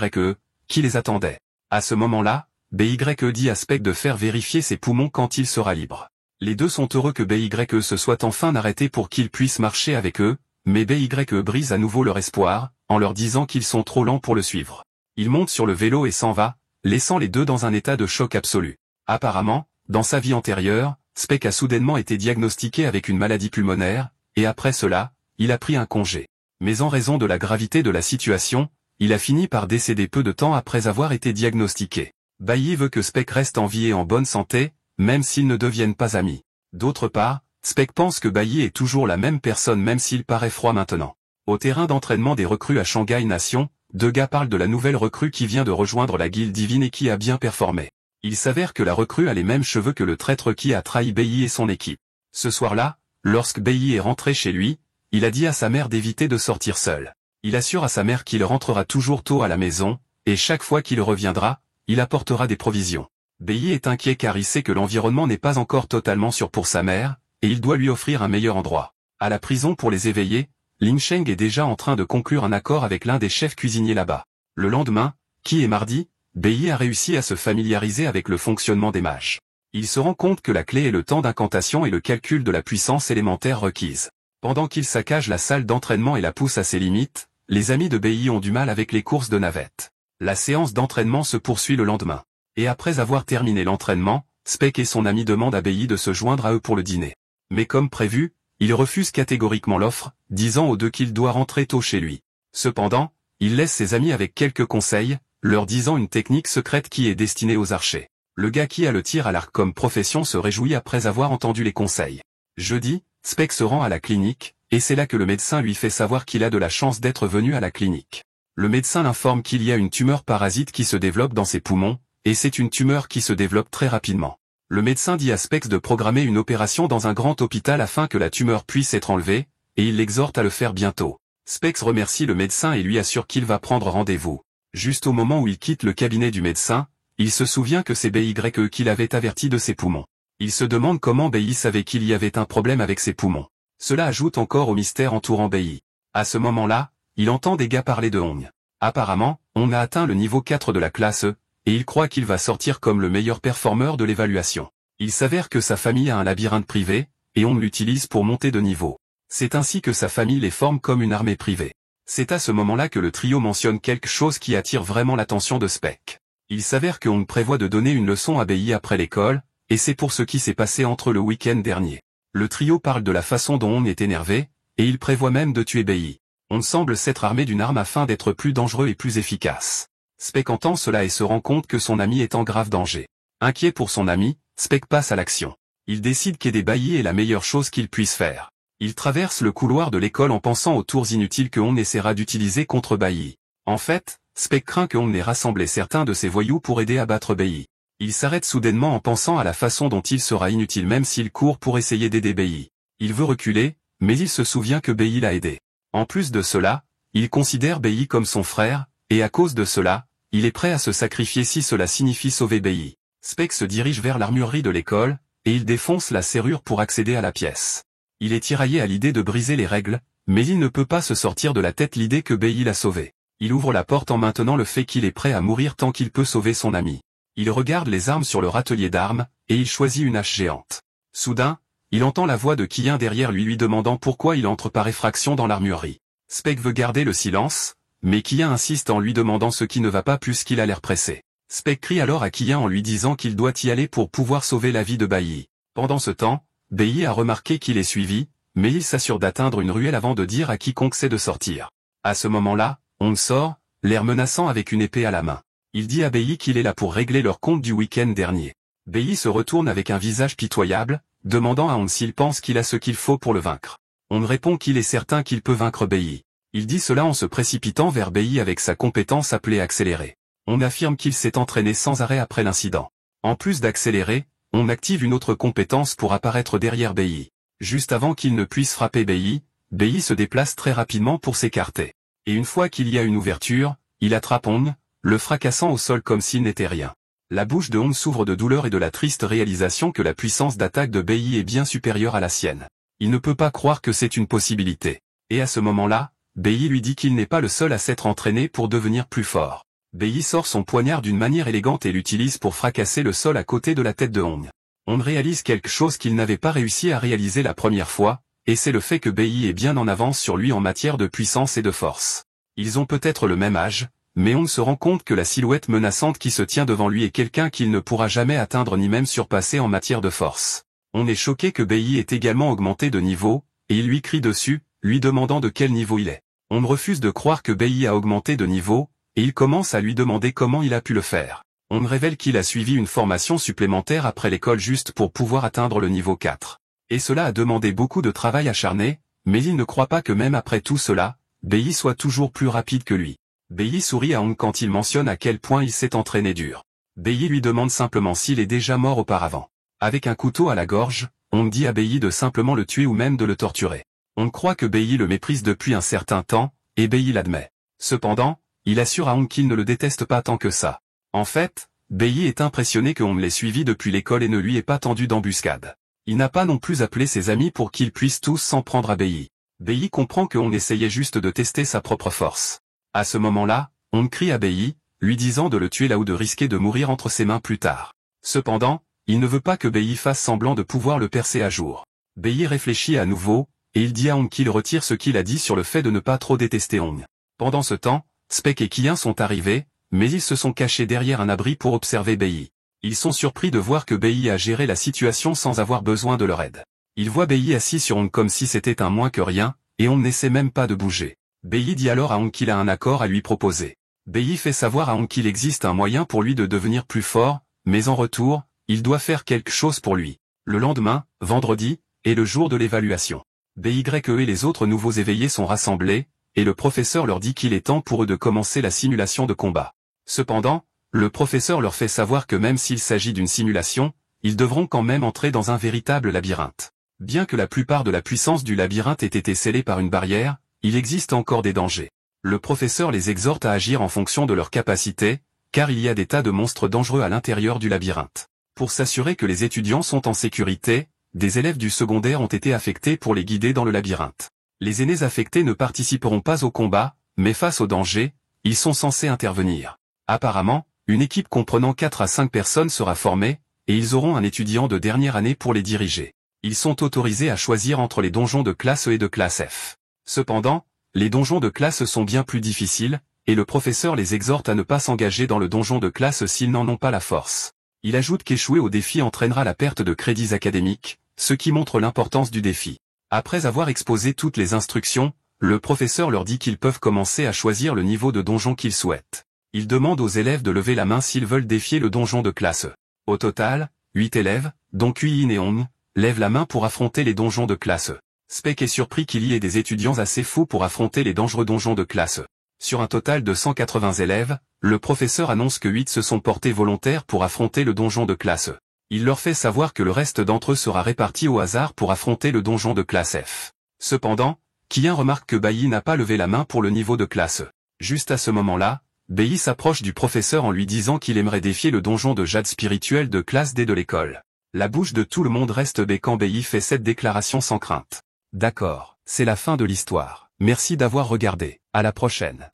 qui les attendait. À ce moment-là, Bai dit à Spek de faire vérifier ses poumons quand il sera libre. Les deux sont heureux que Bai se soit enfin arrêté pour qu'ils puissent marcher avec eux, mais Bai brise à nouveau leur espoir, en leur disant qu'ils sont trop lents pour le suivre. Il monte sur le vélo et s'en va, laissant les deux dans un état de choc absolu. Apparemment, dans sa vie antérieure, Spek a soudainement été diagnostiqué avec une maladie pulmonaire, et après cela, il a pris un congé. Mais en raison de la gravité de la situation, il a fini par décéder peu de temps après avoir été diagnostiqué. Bai veut que Spek reste en vie et en bonne santé, même s'ils ne deviennent pas amis. D'autre part, Spek pense que Bai est toujours la même personne même s'il paraît froid maintenant. Au terrain d'entraînement des recrues à Shanghai Nation, deux gars parlent de la nouvelle recrue qui vient de rejoindre la guilde divine et qui a bien performé. Il s'avère que la recrue a les mêmes cheveux que le traître qui a trahi Bai et son équipe. Ce soir-là, lorsque Bai est rentré chez lui, il a dit à sa mère d'éviter de sortir seul. Il assure à sa mère qu'il rentrera toujours tôt à la maison, et chaque fois qu'il reviendra, il apportera des provisions. Bai est inquiet car il sait que l'environnement n'est pas encore totalement sûr pour sa mère, et il doit lui offrir un meilleur endroit. À la prison pour les éveillés, Lin Sheng est déjà en train de conclure un accord avec l'un des chefs cuisiniers là-bas. Le lendemain, qui est mardi, Bai a réussi à se familiariser avec le fonctionnement des mages. Il se rend compte que la clé est le temps d'incantation et le calcul de la puissance élémentaire requise. Pendant qu'il saccage la salle d'entraînement et la pousse à ses limites, les amis de Bai ont du mal avec les courses de navettes. La séance d'entraînement se poursuit le lendemain. Et après avoir terminé l'entraînement, Spek et son ami demandent à Bai de se joindre à eux pour le dîner. Mais comme prévu, il refuse catégoriquement l'offre, disant aux deux qu'il doit rentrer tôt chez lui. Cependant, Il laisse ses amis avec quelques conseils, leur disant une technique secrète qui est destinée aux archers. Le gars qui a le tir à l'arc comme profession se réjouit après avoir entendu les conseils. Jeudi, Spec se rend à la clinique, et c'est là que le médecin lui fait savoir qu'il a de la chance d'être venu à la clinique. Le médecin l'informe qu'il y a une tumeur parasite qui se développe dans ses poumons, et c'est une tumeur qui se développe très rapidement. Le médecin dit à Specs de programmer une opération dans un grand hôpital afin que la tumeur puisse être enlevée, et il l'exhorte à le faire bientôt. Specs remercie le médecin et lui assure qu'il va prendre rendez-vous. Juste au moment où il quitte le cabinet du médecin, il se souvient que c'est BYE qui l'avait averti de ses poumons. Il se demande comment BI savait qu'il y avait un problème avec ses poumons. Cela ajoute encore au mystère entourant BI. À ce moment-là, il entend des gars parler de Hong. Apparemment, on a atteint le niveau 4 de la classe E, et il croit qu'il va sortir comme le meilleur performeur de l'évaluation. Il s'avère que sa famille a un labyrinthe privé, et on l'utilise pour monter de niveau. C'est ainsi que sa famille les forme comme une armée privée. C'est à ce moment-là que le trio mentionne quelque chose qui attire vraiment l'attention de Spec. Il s'avère que Hong prévoit de donner une leçon à BI après l'école, et c'est pour ce qui s'est passé entre le week-end dernier. Le trio parle de la façon dont Hong est énervé, et il prévoit même de tuer BI. On semble s'être armé d'une arme afin d'être plus dangereux et plus efficace. Spec entend cela et se rend compte que son ami est en grave danger. Inquiet pour son ami, Spec passe à l'action. Il décide qu'aider BI est la meilleure chose qu'il puisse faire. Il traverse le couloir de l'école en pensant aux tours inutiles que Hong essaiera d'utiliser contre BI. En fait, Spec craint que Hong ait rassemblé certains de ses voyous pour aider à battre BI. Il s'arrête soudainement en pensant à la façon dont il sera inutile même s'il court pour essayer d'aider BI. Il veut reculer, mais il se souvient que BI l'a aidé. En plus de cela, il considère BI comme son frère, et à cause de cela, il est prêt à se sacrifier si cela signifie sauver BI. Spec se dirige vers l'armurerie de l'école, et il défonce la serrure pour accéder à la pièce. Il est tiraillé à l'idée de briser les règles, mais il ne peut pas se sortir de la tête l'idée que BI l'a sauvé. Il ouvre la porte en maintenant le fait qu'il est prêt à mourir tant qu'il peut sauver son ami. Il regarde les armes sur leur atelier d'armes, et il choisit une hache géante. Soudain, il entend la voix de Kiyin derrière lui demandant pourquoi il entre par effraction dans l'armurerie. Spec veut garder le silence, mais Kiyin insiste en lui demandant ce qui ne va pas plus qu'il a l'air pressé. Spec crie alors à Kiyin en lui disant qu'il doit y aller pour pouvoir sauver la vie de BI. Pendant ce temps, BI a remarqué qu'il est suivi, mais il s'assure d'atteindre une ruelle avant de dire à quiconque c'est de sortir. À ce moment-là, Hong sort, l'air menaçant avec une épée à la main. Il dit à BI qu'il est là pour régler leur compte du week-end dernier. BI se retourne avec un visage pitoyable, demandant à Hong s'il pense qu'il a ce qu'il faut pour le vaincre. Hong répond qu'il est certain qu'il peut vaincre BI. Il dit cela en se précipitant vers BI avec sa compétence appelée accélérer. On affirme qu'il s'est entraîné sans arrêt après l'incident. En plus d'accélérer, on active une autre compétence pour apparaître derrière BI. Juste avant qu'il ne puisse frapper BI se déplace très rapidement pour s'écarter. Et une fois qu'il y a une ouverture, il attrape Hong, le fracassant au sol comme s'il n'était rien. La bouche de Hong s'ouvre de douleur et de la triste réalisation que la puissance d'attaque de BI est bien supérieure à la sienne. Il ne peut pas croire que c'est une possibilité. Et à ce moment-là, BI lui dit qu'il n'est pas le seul à s'être entraîné pour devenir plus fort. BI sort son poignard d'une manière élégante et l'utilise pour fracasser le sol à côté de la tête de Hong. Hong réalise quelque chose qu'il n'avait pas réussi à réaliser la première fois, et c'est le fait que BI est bien en avance sur lui en matière de puissance et de force. Ils ont peut-être le même âge, mais Hong se rend compte que la silhouette menaçante qui se tient devant lui est quelqu'un qu'il ne pourra jamais atteindre ni même surpasser en matière de force. On est choqué que BI ait également augmenté de niveau, et il lui crie dessus, lui demandant de quel niveau il est. On refuse de croire que BI a augmenté de niveau, et il commence à lui demander comment il a pu le faire. On révèle qu'il a suivi une formation supplémentaire après l'école juste pour pouvoir atteindre le niveau 4. Et cela a demandé beaucoup de travail acharné, mais il ne croit pas que même après tout cela, BI soit toujours plus rapide que lui. BI sourit à Hong quand il mentionne à quel point il s'est entraîné dur. BI lui demande simplement s'il est déjà mort auparavant. Avec un couteau à la gorge, Hong dit à BI de simplement le tuer ou même de le torturer. On croit que BI le méprise depuis un certain temps, et BI l'admet. Cependant, il assure à Hong qu'il ne le déteste pas tant que ça. En fait, BI est impressionné que Hong l'ait suivi depuis l'école et ne lui ait pas tendu d'embuscade. Il n'a pas non plus appelé ses amis pour qu'ils puissent tous s'en prendre à BI. BI comprend que Hong essayait juste de tester sa propre force. À ce moment-là, Hong crie à BI, lui disant de le tuer là ou de risquer de mourir entre ses mains plus tard. Cependant, il ne veut pas que BI fasse semblant de pouvoir le percer à jour. BI réfléchit à nouveau, et il dit à Hong qu'il retire ce qu'il a dit sur le fait de ne pas trop détester Hong. Pendant ce temps, Spec et Kiyin sont arrivés, mais ils se sont cachés derrière un abri pour observer BI. Ils sont surpris de voir que BI a géré la situation sans avoir besoin de leur aide. Ils voient BI assis sur Hong comme si c'était un moins que rien, et Hong n'essaie même pas de bouger. Bailly dit alors à Hong qu'il a un accord à lui proposer. Bailly fait savoir à Hong qu'il existe un moyen pour lui de devenir plus fort, mais en retour, il doit faire quelque chose pour lui. Le lendemain, vendredi, est le jour de l'évaluation. BYE et les autres nouveaux éveillés sont rassemblés, et le professeur leur dit qu'il est temps pour eux de commencer la simulation de combat. Cependant, le professeur leur fait savoir que même s'il s'agit d'une simulation, ils devront quand même entrer dans un véritable labyrinthe. Bien que la plupart de la puissance du labyrinthe ait été scellée par une barrière, il existe encore des dangers. Le professeur les exhorte à agir en fonction de leurs capacités, car il y a des tas de monstres dangereux à l'intérieur du labyrinthe. Pour s'assurer que les étudiants sont en sécurité, des élèves du secondaire ont été affectés pour les guider dans le labyrinthe. Les aînés affectés ne participeront pas au combat, mais face au danger, ils sont censés intervenir. Apparemment, une équipe comprenant 4 à 5 personnes sera formée, et ils auront un étudiant de dernière année pour les diriger. Ils sont autorisés à choisir entre les donjons de classe E et de classe F. Cependant, les donjons de classe E sont bien plus difficiles, et le professeur les exhorte à ne pas s'engager dans le donjon de classe s'ils n'en ont pas la force. Il ajoute qu'échouer au défi entraînera la perte de crédits académiques, ce qui montre l'importance du défi. Après avoir exposé toutes les instructions, le professeur leur dit qu'ils peuvent commencer à choisir le niveau de donjon qu'ils souhaitent. Il demande aux élèves de lever la main s'ils veulent défier le donjon de classe E. Au total, 8 élèves, dont Kui-in et Hong, lèvent la main pour affronter les donjons de classe E. Spek est surpris qu'il y ait des étudiants assez fous pour affronter les dangereux donjons de classe E. Sur un total de 180 élèves, le professeur annonce que 8 se sont portés volontaires pour affronter le donjon de classe E. Il leur fait savoir que le reste d'entre eux sera réparti au hasard pour affronter le donjon de classe F. Cependant, Kian remarque que Bailly n'a pas levé la main pour le niveau de classe E. Juste à ce moment-là, Bailly s'approche du professeur en lui disant qu'il aimerait défier le donjon de jade spirituel de classe D de l'école. La bouche de tout le monde reste bée quand Bailly fait cette déclaration sans crainte. D'accord, c'est la fin de l'histoire. Merci d'avoir regardé. À la prochaine.